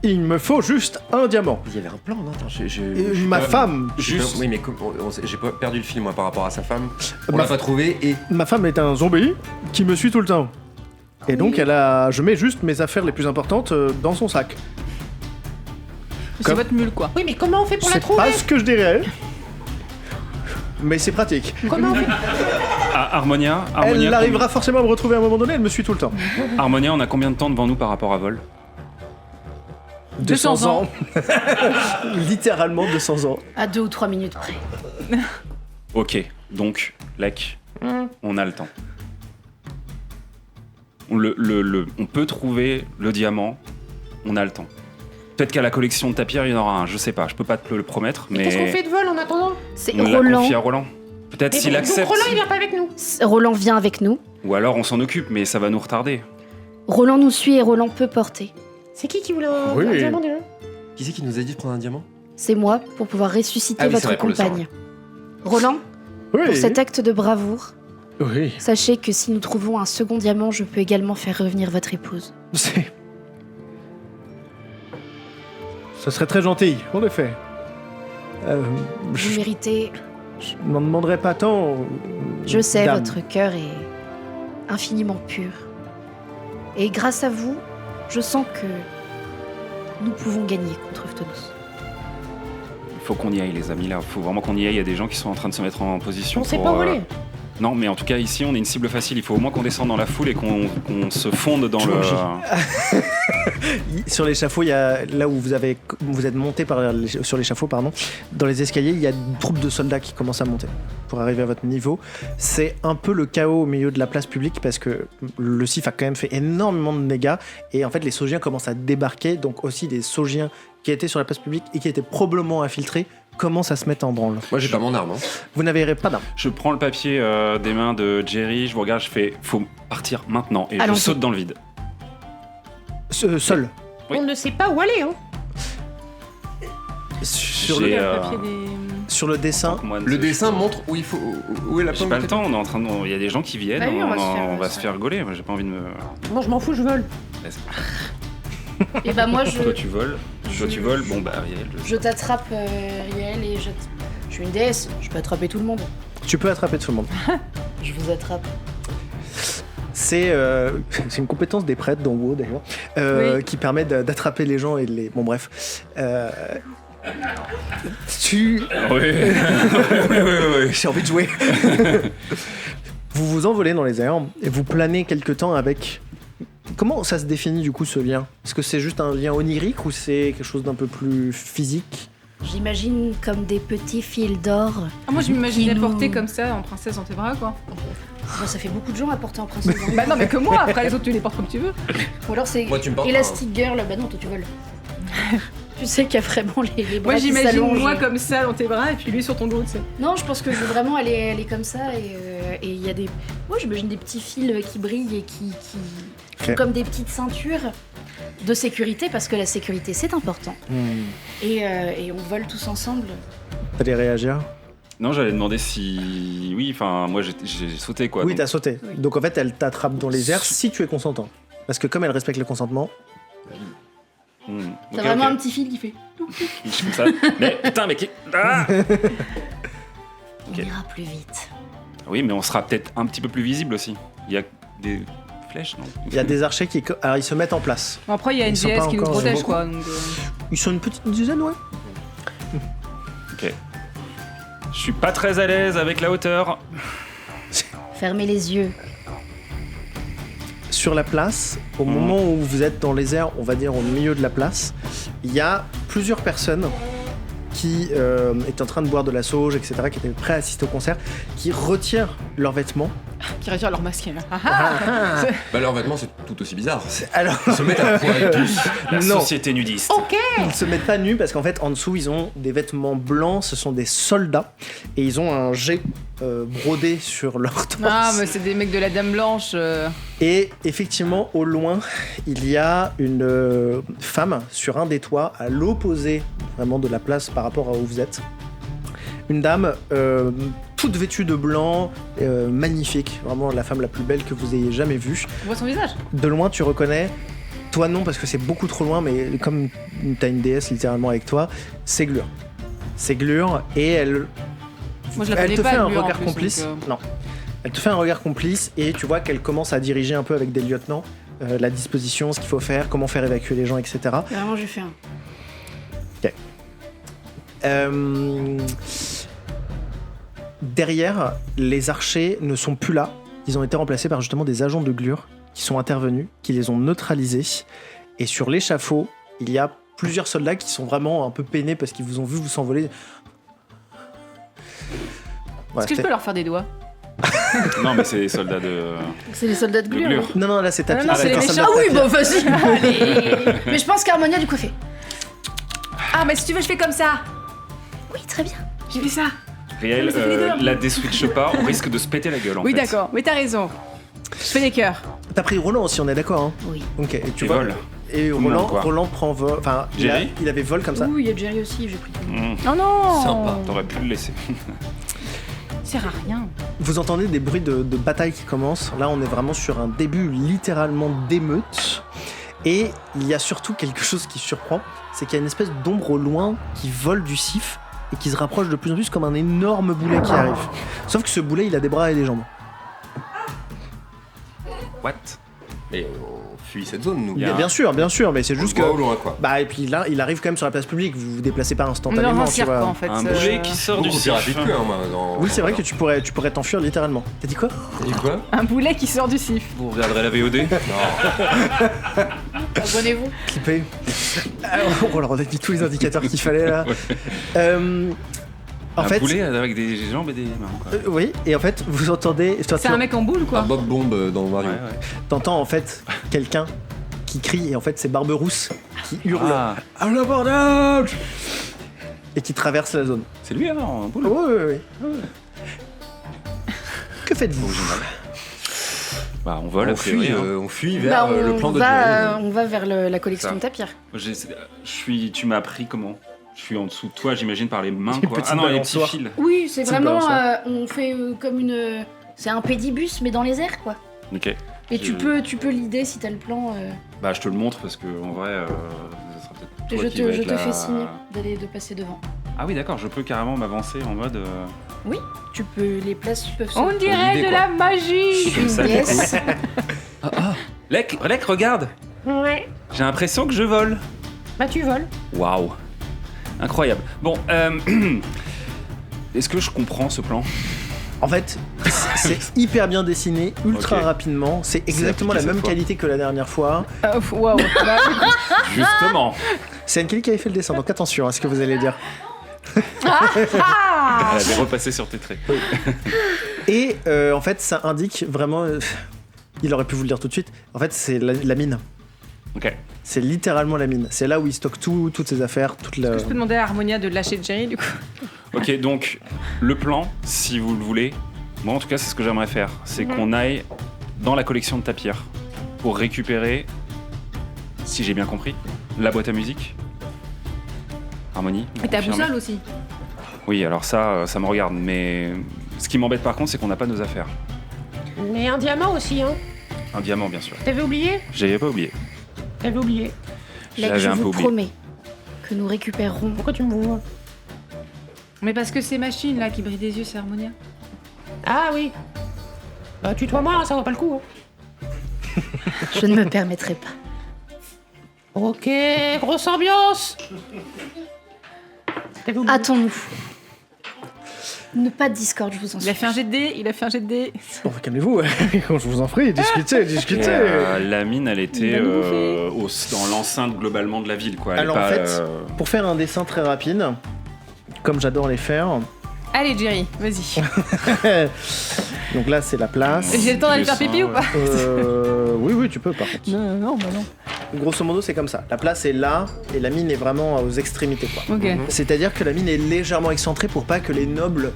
Il me faut juste un diamant. Il y avait un plan, non? Attends, Ma femme. Juste. Oui, mais j'ai pas perdu le fil, moi, par rapport à sa femme. On Ma- l'a pas trouvé et... Ma femme est un zombie qui me suit tout le temps. Et donc je mets juste mes affaires les plus importantes dans son sac. C'est Comme- votre mule, quoi. Oui, mais comment on fait pour la C'est trouver? pas ce que je dirais. Mais c'est pratique. Comment on fait? Ah, Harmonia, Elle arrivera forcément à me retrouver à un moment donné, elle me suit tout le temps. Harmonia, on a combien de temps devant nous par rapport à vol? 200 ans. Littéralement 200 ans. À 2 ou 3 minutes près. Ok, donc, Lec, on a le temps. On peut trouver le diamant, on a le temps. Peut-être qu'à la collection de Tapir, il y en aura un, je sais pas, je peux pas te le promettre, mais Qu'est-ce qu'on fait de vol en attendant? C'est on l'a Roland. confié à Roland. Peut-être Et s'il donc, accepte, Roland, il vient pas avec nous. Roland vient avec nous. ou alors on s'en occupe, mais ça va nous retarder. Roland nous suit et Roland peut porter. C'est qui voulait un Oui. diamant déjà? Qui c'est qui nous a dit de prendre un diamant? C'est moi pour pouvoir ressusciter Ah oui, c'est votre vrai, pour le compagne. Roland, Oui. pour cet acte de bravoure, Oui. sachez que si nous trouvons un second diamant, je peux également faire revenir votre épouse. C'est... Ce serait très gentil, en effet. Vous Je méritez, n'en demanderai pas tant. je sais, dame. votre cœur est infiniment pur. Et grâce à vous, je sens que nous pouvons gagner contre Phtonos. Il faut qu'on y aille, les amis, là. Il faut vraiment qu'on y aille. Il y a des gens qui sont en train de se mettre en position On sait pour, pas où aller. Non, mais en tout cas, ici, on est une cible facile. Il faut au moins qu'on descende dans la foule et qu'on se fonde dans le... Sur l'échafaud, il y a là où vous êtes monté sur l'échafaud, pardon. Dans les escaliers, il y a une troupe de soldats qui commencent à monter pour arriver à votre niveau. C'est un peu le chaos au milieu de la place publique parce que le Sif a quand même fait énormément de dégâts et en fait les Saugiens commencent à débarquer, donc aussi des Saugiens qui étaient sur la place publique et qui étaient probablement infiltrés commencent à se mettre en branle. Moi, j'ai pas mon arme. Hein. Vous n'avez pas d'arme. Je prends le papier des mains de Jerry, je vous regarde, je fais « faut partir maintenant » et Allons-y. je saute dans le vide. Seul. Oui. On ne sait pas où aller, hein. Sur J'ai, le, Papier des... sur le dessin, Moi, Le dessin montre où il faut, où est la J'ai pomme. pas le temps, on est en train de... Il y a des gens qui viennent, Bah oui, on va se faire rigoler. Moi, j'ai pas envie de me... Moi, je m'en fous, je vole. Et bah moi, Toi, tu voles. Toi, tu voles. Bon, bah, Ariel... je t'attrape, Riel, et je suis une déesse, je peux attraper tout le monde. tu peux attraper tout le monde. Je vous attrape. C'est une compétence des prêtres d'en haut d'ailleurs, Oui. qui permet d'attraper les gens et de les... Bon bref. Tu... Oui. J'ai envie de jouer. Vous vous envolez dans les airs et vous planez quelque temps avec... Comment ça se définit du coup ce lien? Est-ce que c'est juste un lien onirique ou c'est quelque chose d'un peu plus physique? J'imagine comme des petits fils d'or. Ah, moi je m'imaginais Qui nous- porter comme ça en princesse dans tes bras quoi. Bah, ça fait beaucoup de gens à porter en princesse. Bah non mais que moi, après les autres tu les portes comme tu veux. Ou alors c'est Moi, tu me portes Elastic Girl, bah non, toi tu voles. Tu sais qu'il y a vraiment les bras Moi qui j'imagine s'allongent. moi comme ça dans tes bras et puis lui sur ton dos, tu sais. Non, je pense que je veux vraiment aller comme ça et il y a des... Moi j'imagine des petits fils qui brillent et qui font Ok. comme des petites ceintures de sécurité parce que la sécurité c'est important. Et on vole tous ensemble. T'allais réagir? Non, j'allais demander si. Oui, enfin, moi j'ai sauté quoi. Oui, donc- t'as sauté. Donc en fait, elle t'attrape dans les airs si tu es consentant. Parce que comme elle respecte le consentement, T'as Ok, vraiment ok. un petit fil qui fait... Je fais ça. Mais putain, mais qui. Ah On Ok. ira plus vite. Oui, mais on sera peut-être un petit peu plus visible aussi. Il y a des flèches, non? il y a des archers qui... Alors ils se mettent en place. Bon, après il y a une Ils sont pas déesse qui nous encore protège beaucoup. quoi. Donc, Ils sont une petite dizaine, ouais. Ok. Je suis pas très à l'aise avec la hauteur. Fermez les yeux. Sur la place, au moment où vous êtes dans les airs, on va dire au milieu de la place, il y a plusieurs personnes qui étaient en train de boire de la sauge, etc., qui étaient prêts à assister au concert, qui retirent leurs vêtements. qui retirent leur masque. Bah, leurs vêtements, c'est tout aussi bizarre. Alors, Ils se mettent à poil tous. La Non. société nudiste. ils se mettent pas nus parce qu'en fait, en dessous, ils ont des vêtements blancs, ce sont des soldats, et ils ont un G brodé sur leur torse. Ah mais c'est des mecs de la Dame Blanche. Et effectivement, au loin, il y a une femme sur un des toits, à l'opposé vraiment de la place par rapport à où vous êtes. Une dame toute vêtue de blanc, magnifique, vraiment la femme la plus belle que vous ayez jamais vue. On voit son visage. De loin, tu reconnais, toi non parce que c'est beaucoup trop loin, mais comme t'as une déesse littéralement avec toi, c'est Glure. C'est Glure et elle Moi je la elle connais te pas fait un Glure, en regard plus, complice. donc, Non. Elle te fait un regard complice et tu vois qu'elle commence à diriger un peu avec des lieutenants la disposition, ce qu'il faut faire, comment faire évacuer les gens, etc. Vraiment, j'ai fait un. Derrière, les archers ne sont plus là. Ils ont été remplacés par justement des agents de Glure qui sont intervenus, qui les ont neutralisés. Et sur l'échafaud, il y a plusieurs soldats qui sont vraiment un peu peinés parce qu'ils vous ont vu vous s'envoler. Voilà, Est-ce que je peux leur faire des doigts? Non, mais c'est les soldats de. C'est les soldats de Glure. Glure. non Non, non, là c'est Ah, tapis. non, c'est les un méchants. soldat Ah oui, tapis. bon, vas-y. Allez. Mais je pense qu'Harmonia, du coup, fait. Ah mais si tu veux je fais comme ça. Oui, très bien. Je fais ça. Réel, mais ça fait les deux. la déswitch pas, on risque de se péter la gueule en Oui fait. d'accord, mais t'as raison. Je fais des cœurs. T'as pris Roland aussi, on est d'accord, hein. Oui. Ok, et tu Et vois. vol. Et Tout le monde, Roland, quoi. Roland prend vol. Enfin, Jerry il avait vol comme ça. Oui, il y a Jerry aussi, j'ai pris tout. Oh non. Sympa. T'aurais pu le laisser. Ça sert à rien. Vous entendez des bruits de bataille qui commencent. Là, on est vraiment sur un début littéralement d'émeute. Et il y a surtout quelque chose qui surprend, c'est qu'il y a une espèce d'ombre au loin qui vole du sif et qui se rapproche de plus en plus comme un énorme boulet qui arrive. Sauf que ce boulet, il a des bras et des jambes. What? Et on fuit cette zone, nous. Il y a Bien sûr, mais c'est juste que... Au loin, quoi. Bah, et puis là, il arrive quand même sur la place publique, vous vous déplacez pas On est instantanément, dans un tu cirque vois. en fait. Un boulet qui sort du Beaucoup plus sif. rapide que, hein, moi, dans... Oui, c'est vrai que tu pourrais t'enfuir littéralement. T'as dit quoi? T'as dit quoi? Un boulet qui sort du sif. Vous regarderez la VOD? Non. Abonnez-vous. Clippé. Oh là, on a mis tous les indicateurs qu'il fallait là. En Un fait, boulet avec des jambes et des mains. Quoi. oui, et en fait, vous entendez, C'est un mec en boule Un quoi. Bob Bombe dans Mario. Ouais. t'entends en fait quelqu'un qui crie et en fait c'est Barberousse qui hurle Ah, à l'abordage et qui traverse la zone. c'est lui alors, un boule. Oui. Que faites-vous? Bah, on vole, On a priori, fuit, hein. on fuit vers le plan de Jerry. On va vers la collection Ça. de tapir. Tu m'as appris comment? Je suis en dessous de toi, j'imagine, par les mains, Une quoi. petite Ah non, les petits balançoire. fils. Oui, c'est Petite vraiment. balançoire. On fait comme une. C'est un pédibus, mais dans les airs, quoi. Ok. Et Je- tu peux l'idée si t'as le plan. Bah, je te le montre parce que en vrai, ça sera peut-être Et toi je qui va te être la- fais signe de passer devant. Ah oui, d'accord, je peux carrément m'avancer en mode. Tu peux. Les places peuvent se. On dirait l'idée, de quoi. la magie. Comme ça, du coup. Yes. Lec, regarde. Ouais. J'ai l'impression que je vole. Bah tu voles. Waouh. Incroyable. Bon, est-ce que je comprends ce plan? En fait, c'est hyper bien dessiné, ultra rapidement. C'est exactement la même qualité que la dernière fois. Waouh. Justement. C'est Anne Kelly qui avait fait le dessin, donc attention à ce que vous allez dire. Elle avait repassé sur tes traits. Et en fait, ça indique vraiment... il aurait pu vous le dire tout de suite. En fait, c'est la mine. Ok. C'est littéralement la mine. C'est là où il stocke toutes ses affaires. Est-ce que je peux demander à Harmonia de lâcher Jerry, du coup? Ok, donc, le plan, si vous le voulez, moi en tout cas, c'est ce que j'aimerais faire. C'est qu'on aille dans la collection de Tapir pour récupérer, si j'ai bien compris, la boîte à musique. Harmonie. Et ta boussole aussi. Oui, alors ça me regarde, mais ce qui m'embête par contre, c'est qu'on n'a pas nos affaires. Mais un diamant aussi, hein. Un diamant, bien sûr. T'avais oublié? J'avais pas oublié. T'avais oublié. Lec, je vous promets que nous récupérerons. Pourquoi tu me vois? Mais parce que ces machines là qui brillent des yeux, c'est Harmonia. Ah oui. Bah tutoie-moi, hein, ça vaut pas le coup. Hein. Je ne me permettrai pas. Ok, grosse ambiance. Hâtons-nous. Ne pas de discorde, je vous en supplie. Il a fait un jet de dés, Bon, calmez-vous, je vous en prie, discutez. La mine, elle était dans l'enceinte globalement de la ville, quoi. Alors en fait, pour faire un dessin très rapide, comme j'adore les faire... Allez Jerry, vas-y. Donc là, c'est la place. J'ai le temps d'aller faire pipi ou pas? Oui, tu peux par contre. Non. Grosso modo, c'est comme ça. La place est là et la mine est vraiment aux extrémités, quoi. Ok. C'est-à-dire que la mine est légèrement excentrée pour pas que les nobles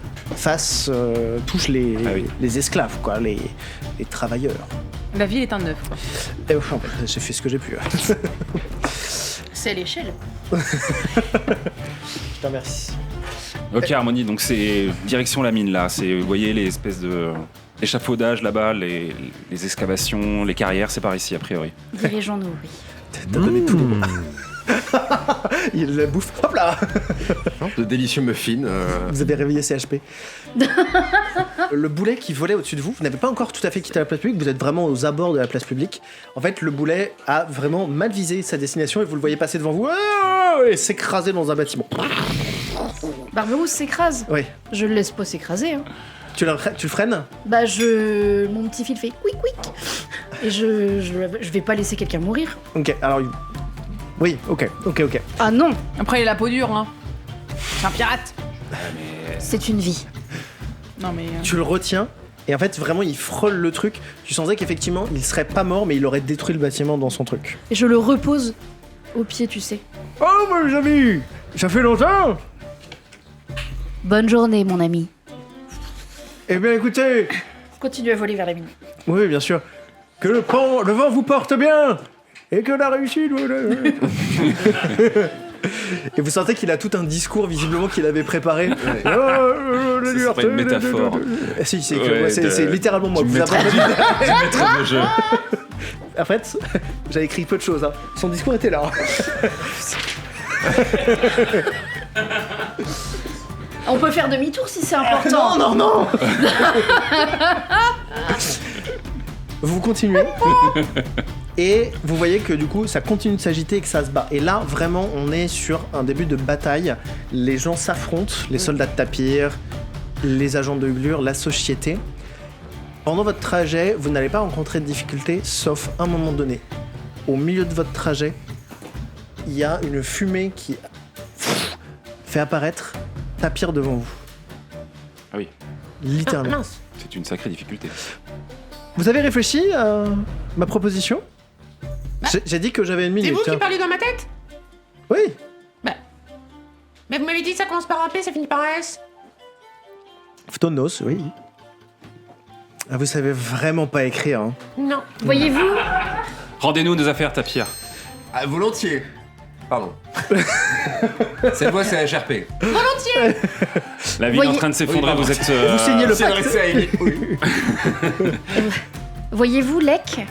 touchent les esclaves, quoi, les travailleurs. La ville est un œuf, quoi. Et, en fait, j'ai fait ce que j'ai pu. C'est l'échelle. Je te remercie. Ok, Harmonie, donc c'est direction la mine là. Vous voyez les espèces de échafaudages là-bas, les excavations, les carrières, c'est par ici a priori. Dirigeons-nous, oui. T'as donné tous les mots. Il la bouffe. Hop là. De délicieux muffins. Vous avez réveillé CHP. Le boulet qui volait au-dessus de vous, vous n'avez pas encore tout à fait quitté la place publique, vous êtes vraiment aux abords de la place publique. En fait, le boulet a vraiment mal visé sa destination et vous le voyez passer devant vous et s'écraser dans un bâtiment. Barberousse s'écrase. Oui. Je le laisse pas s'écraser. Hein. Tu le freines? Bah mon petit fil fait quick quick. Et je vais pas laisser quelqu'un mourir. Ok, alors... Oui, ok. Ah non. Après il a la peau dure, hein. C'est un pirate. C'est une vie. Non mais... Tu le retiens, et en fait, vraiment, il frôle le truc. Tu sentais qu'effectivement, il serait pas mort, mais il aurait détruit le bâtiment dans son truc. Et je le repose au pied, tu sais. Oh, mes amis! Ça fait longtemps! Bonne journée, mon ami. Eh bien, écoutez... Continue à voler vers la mine. Oui, bien sûr. Que le vent vous porte bien! Et que la réussite... Et vous sentez qu'il a tout un discours visiblement qu'il avait préparé. C'est pas une métaphore. Si, c'est littéralement moi. Vous avez du maître de jeu. En fait, j'avais écrit peu de choses. Hein. Son discours était là. On peut faire demi-tour si c'est important. Non. Vous continuez. Et vous voyez que du coup ça continue de s'agiter et que ça se bat. Et là vraiment on est sur un début de bataille. Les gens s'affrontent, les soldats de Tapir, les agents de Glure, la société. Pendant votre trajet, vous n'allez pas rencontrer de difficultés, sauf un moment donné. Au milieu de votre trajet, il y a une fumée qui fait apparaître Tapir devant vous. Ah oui. Littéralement. Mince. C'est une sacrée difficulté. Vous avez réfléchi à ma proposition? J'ai dit que j'avais une minute. C'est vous qui parlez dans ma tête? Oui. Mais vous m'avez dit ça commence par un P, ça finit par un S. Phtonos, oui. Ah, vous savez vraiment pas écrire, hein. Non. Voyez-vous? Rendez-nous nos affaires, Tapir. Ah, volontiers. Pardon. Cette fois, c'est HRP. Volontiers. La ville est en train de s'effondrer, vous êtes... Vous signez le pacte. Oui. Voyez-vous, Lec?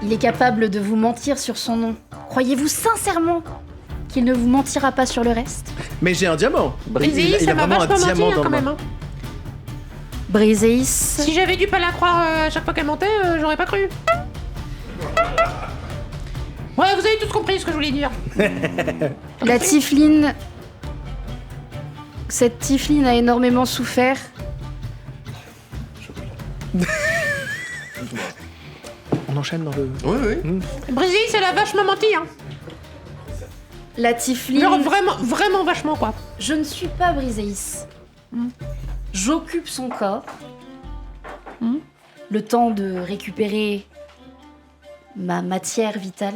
Il est capable de vous mentir sur son nom. Croyez-vous sincèrement qu'il ne vous mentira pas sur le reste? Mais j'ai un diamant. Briséis, ça m'a vachement menti dans quand le même. main. Hein. Briséis... Si j'avais dû pas la croire à chaque fois qu'elle mentait, j'aurais pas cru. Ouais, vous avez tous compris ce que je voulais dire. La Tiefling... Cette Tiefling a énormément souffert. On enchaîne dans le... Oui. Brisey, elle a vachement menti, hein. La Tiefling... Genre vraiment vachement, quoi. Je ne suis pas Briseis. J'occupe son corps. Le temps de récupérer ma matière vitale.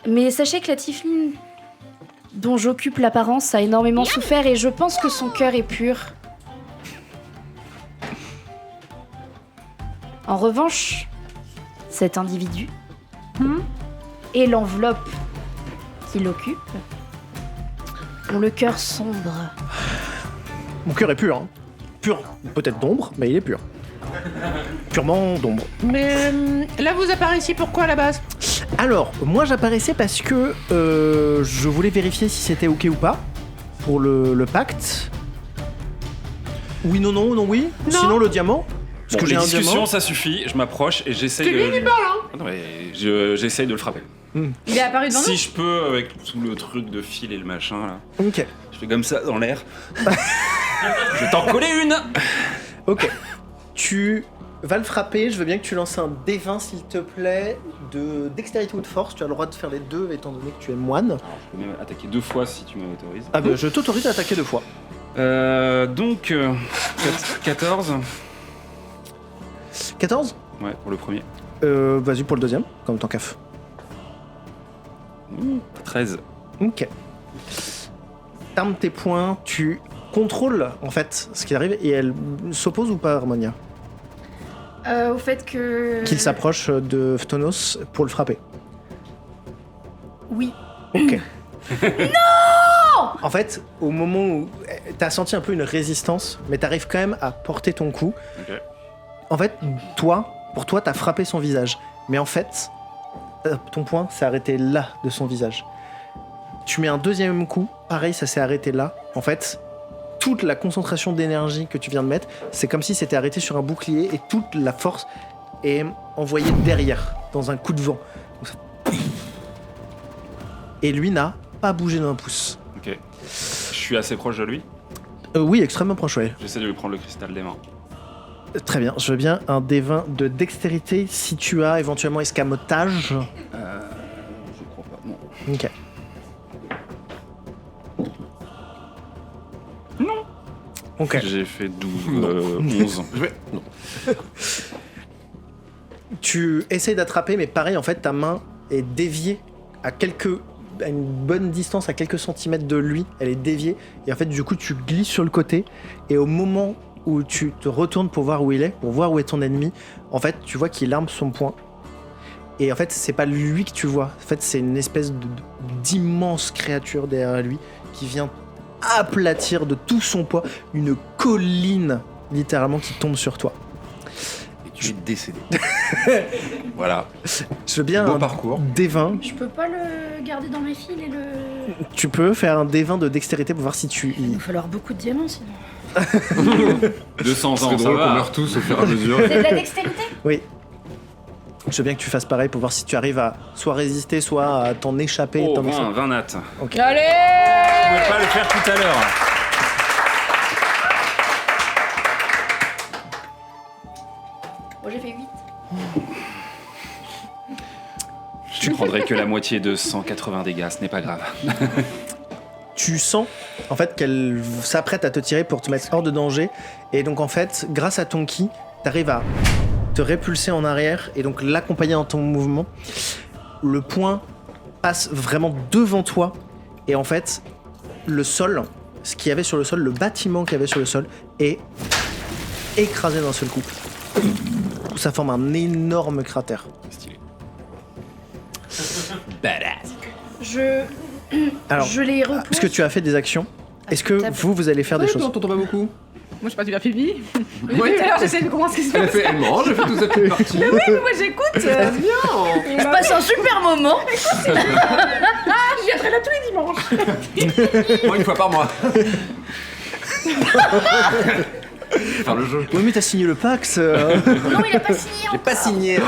Mais sachez que la Tiefling dont j'occupe l'apparence a énormément souffert et je pense que son cœur est pur. En revanche, cet individu et l'enveloppe qu'il occupe ont le cœur sombre. Mon cœur est pur, hein. Pur, peut-être d'ombre, mais il est pur. Purement d'ombre. Mais là, vous apparaissez pourquoi à la base? Alors, moi j'apparaissais parce que je voulais vérifier si c'était ok ou pas pour le pacte. Oui, non, oui. Non. Sinon le diamant. Parce que les j'ai un discussions, diamant. ça suffit. Je m'approche et j'essaye C'est lui qui parle, hein. Ah non, mais j'essaye de le frapper. Il est apparu devant Si nous. je peux, avec tout le truc de fil et le machin là. Ok. Je fais comme ça dans l'air. Je vais t'en coller une. Ok. Tu vas le frapper. Je veux bien que tu lances un D20 s'il te plaît de dextérité ou de force. Tu as le droit de faire les deux étant donné que tu es moine. Alors, je peux même attaquer 2 fois si tu m'autorises. Ah bah je t'autorise à attaquer 2 fois. Donc 14. 14 ? Ouais, pour le premier. Vas-y pour le deuxième, comme tant qu'à. 13. Ok. T'armes tes poings, tu contrôles en fait ce qui arrive et elle s'oppose ou pas, Harmonia ? Au fait que... Qu'il s'approche de Phtonos pour le frapper. Oui. Ok. Non ! En fait, au moment où t'as senti un peu une résistance, mais t'arrives quand même à porter ton coup. Ok. En fait, pour toi, t'as frappé son visage. Mais en fait, ton poing s'est arrêté là de son visage. Tu mets un deuxième coup, pareil, ça s'est arrêté là. En fait, toute la concentration d'énergie que tu viens de mettre, c'est comme si c'était arrêté sur un bouclier et toute la force est envoyée derrière, dans un coup de vent. Et lui n'a pas bougé d'un pouce. Ok. Je suis assez proche de lui. Oui, extrêmement proche, ouais. J'essaie de lui prendre le cristal des mains. Très bien, je veux bien un D20 de dextérité si tu as éventuellement escamotage. Je crois pas. Non. Ok. Non. Ok. J'ai fait 11. Non. Tu essayes d'attraper, mais pareil, en fait, ta main est déviée à une bonne distance, à quelques centimètres de lui. Elle est déviée. Et en fait, du coup, tu glisses sur le côté. Et au moment où tu te retournes pour voir où il est, pour voir où est ton ennemi, en fait, tu vois qu'il arme son poing. Et en fait, c'est pas lui que tu vois. En fait, c'est une espèce d'immense créature derrière lui qui vient aplatir de tout son poids une colline, littéralement, qui tombe sur toi. Et tu es décédé. Voilà. Je veux bien Beau un parcours. D20. Je peux pas le garder dans mes fils et le... Tu peux faire un D20 de dextérité pour voir si tu... Il va falloir beaucoup de diamants sinon. 200 C'est ans, ça drôle qu'on va. meurt tous au fur et à mesure. C'est de la dextérité? Oui. Je veux bien que tu fasses pareil pour voir si tu arrives à soit résister, soit à t'en échapper. Oh, t'en 20 nat. Ok. Allez. Je pouvais pas le faire tout à l'heure. Bon, j'ai fait 8. Je prendrai que la moitié de 180 dégâts, ce n'est pas grave. Tu sens en fait qu'elle s'apprête à te tirer pour te mettre hors de danger. Et donc en fait, grâce à ton ki, t'arrives à te répulser en arrière et donc l'accompagner dans ton mouvement. Le poing passe vraiment devant toi. Et en fait, le sol, ce qu'il y avait sur le sol, le bâtiment qu'il y avait sur le sol, est écrasé d'un seul coup. Ça forme un énorme cratère. Stylé. Alors, Je les repousse. parce que tu as fait des actions, est-ce que vous allez faire des choses? T'entends pas beaucoup. Moi, je sais pas, tu l'as fait vie. Oui. Tout à l'heure, j'essaie de comprendre ce qui se Elle a passe. fait, elle mange, elle fait toute sa petite partie. Mais oui, mais moi, j'écoute. Je passe un super moment. Je viendrai là tous les dimanches. Moi, une fois par mois. Faire le jeu. Oui, mais t'as signé le Pax. Non, il a pas signé J'ai pas signé.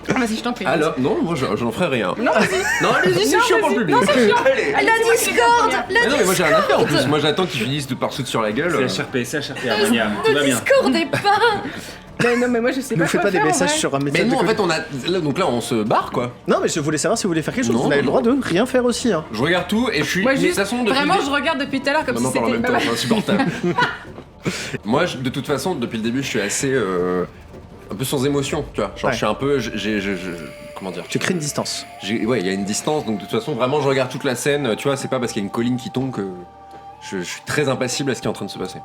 Vas-y, je t'en prie. Alors, non, moi j'en ferai rien. Non, vas-y. Non, allez-y, c'est chiant pour le public. Allez. La Discord. Mais non, mais moi j'ai rien à faire en plus. Moi j'attends qu'ils finissent de partout sur la gueule. C'est HRP, Harmonia. Tout va bien. Discord est pas. Non, mais moi je sais Ne pas. fais quoi pas des faire, messages ouais. sur un Mais message. non, de en fait, donc là on se barre quoi. Non, mais je voulais savoir si vous voulez faire quelque chose. Non, vous avez le non. droit de rien faire aussi. Hein. Je regarde tout et je suis. Moi, mais de toute juste, façon, depuis vraiment, le je regarde depuis tout à l'heure comme non, si non, pas en c'était. même temps, c'est insupportable. Moi, de toute façon, depuis le début, je suis assez. Un peu sans émotion, tu vois. Genre, Ouais. je suis un peu. Comment dire Tu crées une distance. Ouais, il y a une distance, donc de toute façon, vraiment, je regarde toute la scène. Tu vois, c'est pas parce qu'il y a une colline qui tombe que je suis très impassible à ce qui est en train de se passer.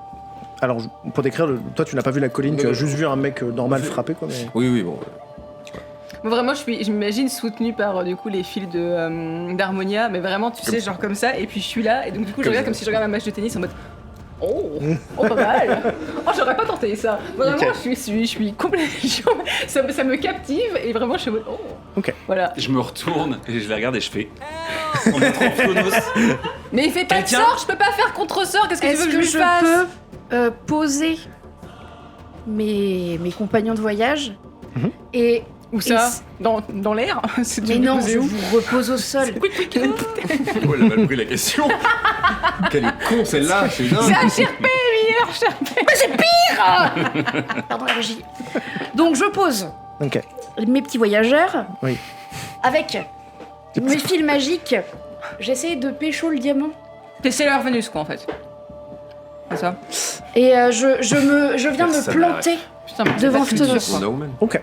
Alors, pour décrire, toi, tu n'as pas vu la colline, tu as juste vu un mec normal frapper, quoi. Mais... Oui, bon. Moi, vraiment, je m'imagine soutenue par du coup les fils d'Harmonia, mais vraiment, tu sais, genre comme ça, et puis je suis là, et donc du coup, je Comme regarde ça. comme si je regardais un match de tennis en mode. Oh, pas mal. Oh, j'aurais pas tenté ça. Vraiment, Ok. je suis complètement. Ça me captive, et vraiment, je suis en mode. Oh. Ok. Voilà. Je me retourne et je les regarde et je fais. On est trop Flonos. Mais il fait pas de Quelqu'un sort, je peux pas faire contre-sort, qu'est-ce que tu Est-ce veux que que je je lui fasse peux poser mes compagnons de voyage et Où ça et Dans l'air mais non, je vous repose au sol. Oh, elle a mal pris la question. Quelle est con celle-là, c'est dingue. C'est HRP, meilleur HRP. Mais c'est pire. Pardon la régie. Donc je pose Ok. mes petits voyageurs. Oui. Avec mes fils magiques. J'essaie de pécho le diamant. C'est leur Venus, quoi, en fait. C'est ça. Et je viens me Personne planter Putain, mais devant vous avez pas de culture, Phtonos. quoi. No man. Ok.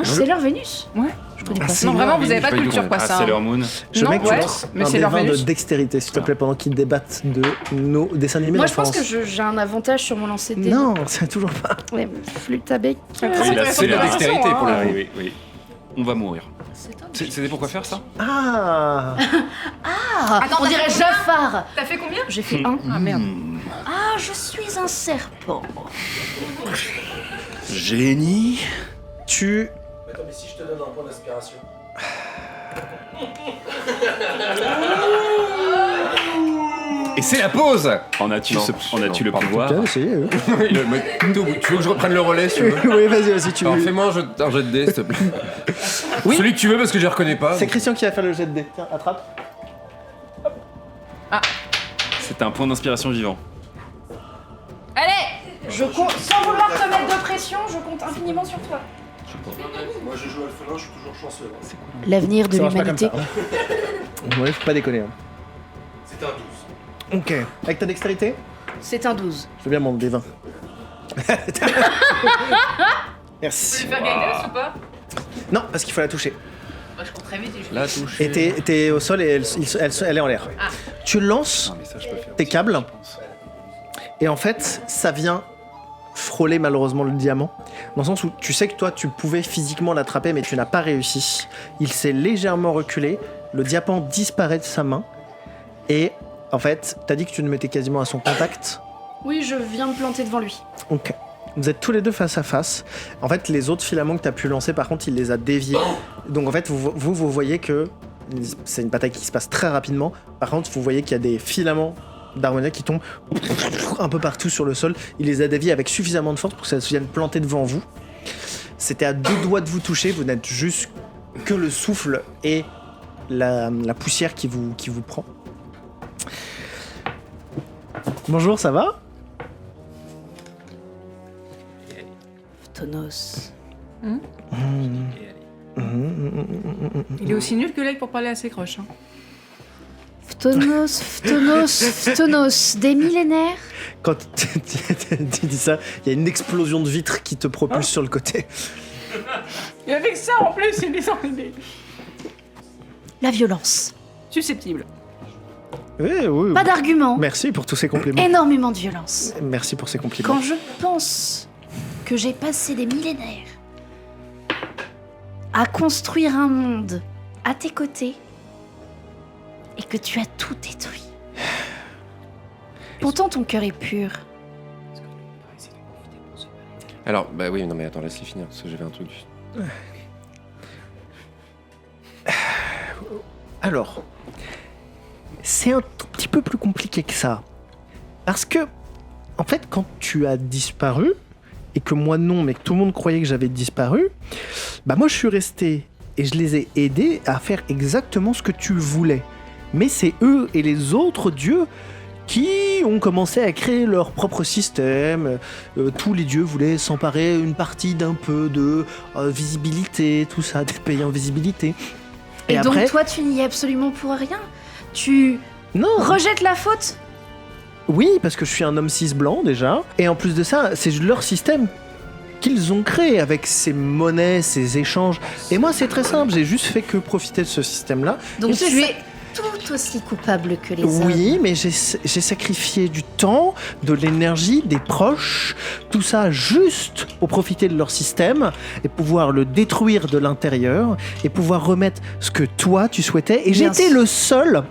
C'est leur Vénus. Ouais. Je connais pas. c'est Non, vraiment, leur vous avez pas de Venus, culture, quoi, Ah, ça. c'est leur moon. Je Non, mets que tu ouais, lances mais un c'est leur D20 de Vénus. dextérité, s'il te plaît, pendant qu'ils débattent de nos dessins animés Moi je pense d'enfance. que j'ai un avantage sur mon lancer de dés. Non, c'est toujours pas. Ouais, flûte à bec. Très Oui, là, intéressant c'est de la faire dextérité ça, pour le hein. Ah, oui. On va mourir. C'était pour quoi faire ça? Ah Attends, On dirait Jafar. T'as fait combien? J'ai fait un. Ah merde. Ah, je suis un serpent. Génie. Tu. Comme si je te donne un point d'inspiration. Et c'est la pause. On a-tu Non, le pouvoir? Tiens, essayez, Le mec, tu veux que je reprenne le relais si tu veux? oui, vas-y, tu Alors veux. fais-moi un jet de dés, s'il te plaît. Oui. Celui que tu veux parce que je les reconnais pas. C'est Christian qui va faire le jet de dés. Tiens, attrape. C'était un point d'inspiration vivant. Allez, je compte, sans vouloir te mettre de pression, je compte infiniment sur toi. Moi je joue Alphelin, je suis toujours chanceux. Hein. L'avenir de Ça marche pas comme l'humanité. ça. Hein. Ouais, faut pas déconner. Hein. C'était un 12. Ok. Avec ta dextérité, C'est un 12. je veux bien mon D20. Merci. Tu veux faire guidance ou pas? Non, parce qu'il faut la toucher. Moi, je compte très vite. La touche. Et t'es au sol et elle est en l'air. Tu lances Non, mais ça, je peux faire. tes câbles et en fait, ça vient frôler malheureusement le diamant. Dans le sens où tu sais que toi, tu pouvais physiquement l'attraper, mais tu n'as pas réussi. Il s'est légèrement reculé, le diamant disparaît de sa main et en fait, t'as dit que tu te mettais quasiment à son contact. Oui, je viens me planter devant lui. Ok. Vous êtes tous les deux face à face. En fait, les autres filaments que tu as pu lancer, par contre, il les a déviés. Donc en fait, vous voyez que c'est une bataille qui se passe très rapidement. Par contre, vous voyez qu'il y a des filaments d'Harmonia qui tombent un peu partout sur le sol. Il les a déviés avec suffisamment de force pour que ça se vienne planter devant vous. C'était à 2 doigts de vous toucher. Vous n'êtes juste que le souffle et la poussière qui vous prend. Bonjour, ça va ? Phtonos. Il est aussi nul que l'aigle pour parler à ses croches. Hein. Phtonos. Des millénaires. Quand tu dis ça, il y a une explosion de vitres qui te propulse sur le côté. Et avec ça, en plus, il est La violence. susceptible. Oui. Pas d'argument. Merci pour tous ces compliments. Énormément de violence. Merci pour ces compliments. Quand je pense que j'ai passé des millénaires à construire un monde à tes côtés et que tu as tout détruit. Pourtant ton cœur est pur. Alors, bah oui, non mais attends, laisse-les finir, parce que j'avais un truc. Alors, c'est un tout petit peu plus compliqué que ça. Parce que, en fait, quand tu as disparu, et que moi non, mais que tout le monde croyait que j'avais disparu, bah moi je suis resté et je les ai aidés à faire exactement ce que tu voulais. Mais c'est eux et les autres dieux qui ont commencé à créer leur propre système. Tous les dieux voulaient s'emparer une partie d'un peu de visibilité, tout ça, des pays en visibilité. Et donc après, toi, tu n'y es absolument pour rien? Tu rejettes la faute? Oui, parce que je suis un homme cis blanc déjà. Et en plus de ça, c'est leur système qu'ils ont créé avec ces monnaies, ces échanges. Et moi, c'est très simple, j'ai juste fait que profiter de ce système-là. Donc tu es tout aussi coupable que les hommes. Oui, mais j'ai sacrifié du temps, de l'énergie, des proches, tout ça juste pour profiter de leur système et pouvoir le détruire de l'intérieur et pouvoir remettre ce que toi, tu souhaitais. Et j'étais le seul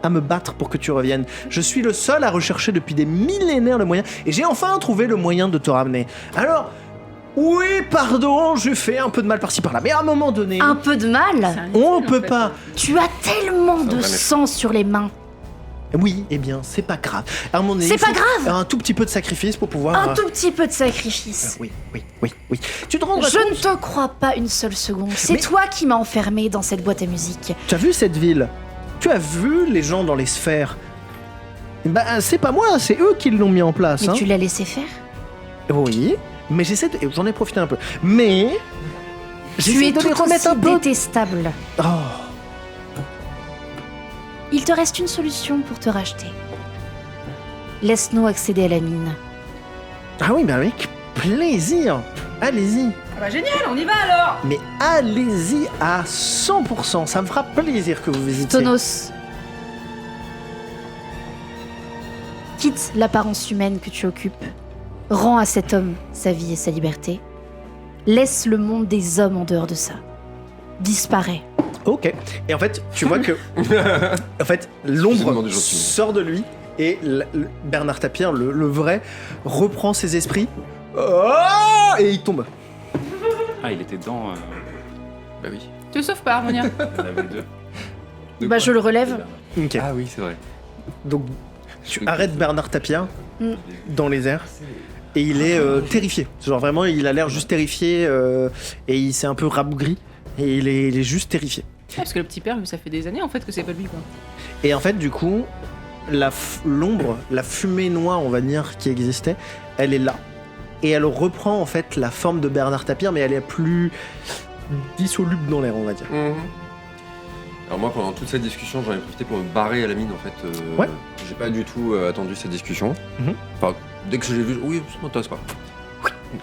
à me battre pour que tu reviennes. Je suis le seul à rechercher depuis des millénaires le moyen et j'ai enfin trouvé le moyen de te ramener. Alors... oui, pardon, je fais un peu de mal par-ci par-là, mais à un moment donné... Un peu de mal? On peut pas... Tu as tellement de sang sur les mains. Oui, eh bien, c'est pas grave. À un moment donné, c'est pas grave. Un tout petit peu de sacrifice pour pouvoir... Un tout petit peu de sacrifice. Oui. Tu te rendras Je compte... ne te crois pas une seule seconde. C'est toi qui m'as enfermé dans cette boîte à musique. Tu as vu cette ville? Tu as vu les gens dans les sphères? Bah, c'est pas moi, c'est eux qui l'ont mis en place. Mais tu l'as laissé faire? Oui... mais j'en ai profité un peu. Mais tu es tout aussi détestable. Oh. Il te reste une solution pour te racheter. Laisse-nous accéder à la mine. Ah oui, mais avec plaisir. Allez-y. Ah bah génial, on y va alors. Mais allez-y à 100%. Ça me fera plaisir que vous visitiez. Tonos. Quitte l'apparence humaine que tu occupes. Rends à cet homme sa vie et sa liberté. Laisse le monde des hommes en dehors de ça. Disparais. Ok. Et en fait, tu vois que... en fait, l'ombre sort de lui et Bernard Tapie, le vrai, reprend ses esprits. Oh, et il tombe. Ah, il était dedans. Bah oui. Tu le sauves pas, Harmonia? Il y en avait deux. Bah je le relève. Ok. Ah oui, c'est vrai. Donc, tu arrêtes Bernard Tapie dans les airs. Et il est terrifié. Genre vraiment, il a l'air juste terrifié et il s'est un peu rabougri. Et il est juste terrifié. Parce que le petit père, ça fait des années en fait que c'est pas lui quoi. Et en fait, du coup, l'ombre, la fumée noire, on va dire, qui existait, elle est là. Et elle reprend en fait la forme de Bernard Tapie, mais elle est plus dissoluble dans l'air, on va dire. Alors moi, pendant toute cette discussion, j'en ai profité pour me barrer à la mine en fait. Ouais. J'ai pas du tout attendu cette discussion. Enfin, dès que j'ai vu, oui, ça m'intéresse pas.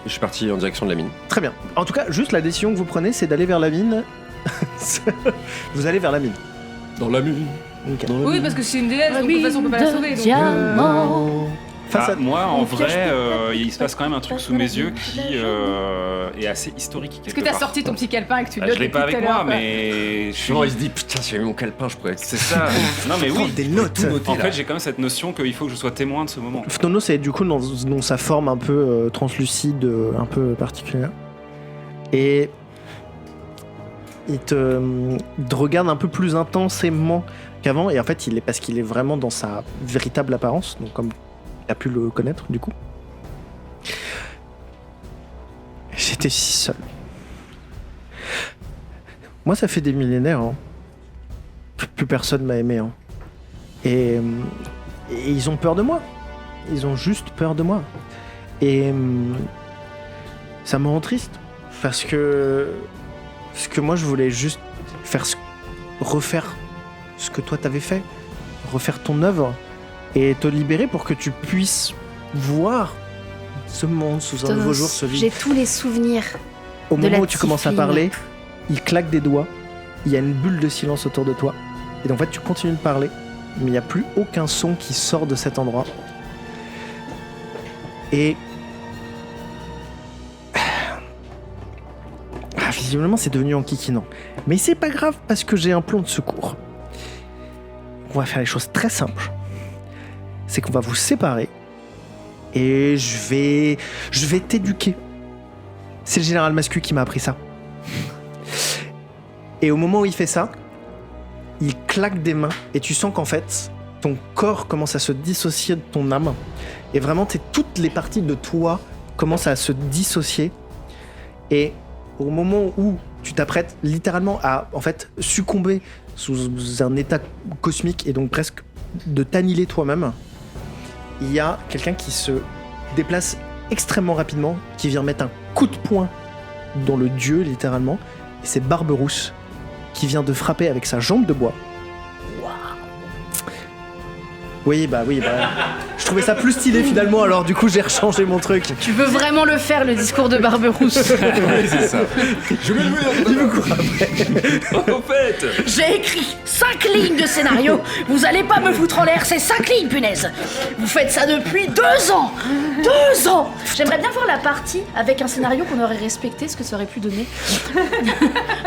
Je suis parti en direction de la mine. Très bien. En tout cas, juste la décision que vous prenez, c'est d'aller vers la mine. Vous allez vers la mine. Dans la mine. Okay. Oui, parce que c'est une déesse, donc de toute façon on peut pas la sauver. Donc, moi, en vrai, il se passe quand même un truc sous mes yeux qui est assez historique. Est-ce que t'as sorti ton petit calepin et que tu Je l'ai pas avec moi, mais... Souvent, il se dit, putain, si j'avais mon calepin, je pourrais... C'est ça. Non, mais oui. Des notes. En fait, j'ai quand même cette notion qu'il faut que je sois témoin de ce moment. Fnono, c'est du coup dans sa forme un peu translucide, un peu particulière. Et il te regarde un peu plus intensément qu'avant. Et en fait, parce qu'il est vraiment dans sa véritable apparence, donc comme il a pu le connaître du coup. J'étais si seul. Moi, ça fait des millénaires. Hein. Plus personne m'a aimé. Hein. Et ils ont peur de moi. Ils ont juste peur de moi. Et ça me rend triste. Parce que moi, je voulais juste refaire ce que toi t'avais fait. Refaire ton œuvre. Et te libérer pour que tu puisses voir ce monde sous un nouveau jour se vivre. J'ai tous les souvenirs. Au moment où tu commences à parler, il claque des doigts. Il y a une bulle de silence autour de toi. Et donc, en fait, tu continues de parler. Mais il n'y a plus aucun son qui sort de cet endroit. Et... visiblement, c'est devenu enquiquinant. Mais c'est pas grave parce que j'ai un plan de secours. On va faire les choses très simples. C'est qu'on va vous séparer et je vais t'éduquer. C'est le général Mascu qui m'a appris ça. Et au moment où il fait ça, il claque des mains et tu sens qu'en fait, ton corps commence à se dissocier de ton âme. Et vraiment, toutes les parties de toi commencent à se dissocier. Et au moment où tu t'apprêtes littéralement à en fait succomber sous un état cosmique et donc presque de t'annihiler toi-même. Il y a quelqu'un qui se déplace extrêmement rapidement, qui vient mettre un coup de poing dans le dieu littéralement, et c'est Barberousse qui vient de frapper avec sa jambe de bois. Oui, je trouvais ça plus stylé finalement, alors du coup j'ai rechangé mon truc. Tu veux vraiment le faire, le discours de Barberousse? Oui, c'est ça. Je vais le En fait, j'ai écrit 5 lignes de scénario. Vous allez pas me foutre en l'air, c'est 5 lignes, punaise. Vous faites ça depuis 2 ans. 2 ans. J'aimerais bien voir la partie avec un scénario qu'on aurait respecté, ce que ça aurait pu donner.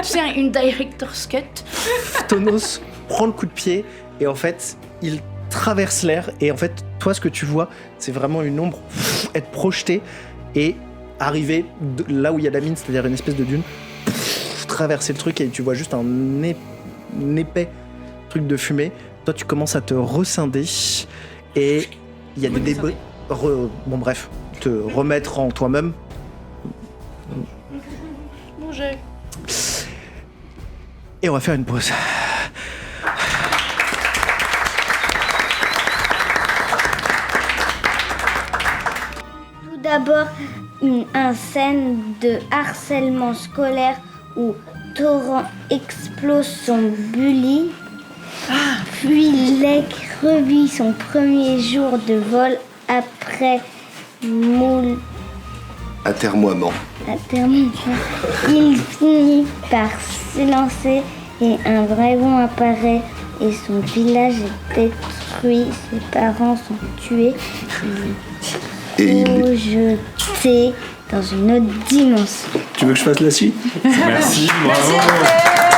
Tu sais, une director's cut. Tonos prend le coup de pied et en fait il traverse l'air et en fait toi ce que tu vois c'est vraiment une ombre être projetée et arriver là où il y a la mine, c'est-à-dire une espèce de dune, traverser le truc et tu vois juste un épais truc de fumée. Toi tu commences à te rescinder et il y a des débris bon bref, te remettre en toi-même. Manger. Et on va faire une pause. D'abord, une scène de harcèlement scolaire où Torrent explose son bully. Puis Lek revit son premier jour de vol après moule. Atermoiement. Il finit par s'élancer et un dragon apparaît et son village est détruit. Ses parents sont tués. Jeté dans une autre dimension. Tu veux que je fasse la suite? merci, bravo.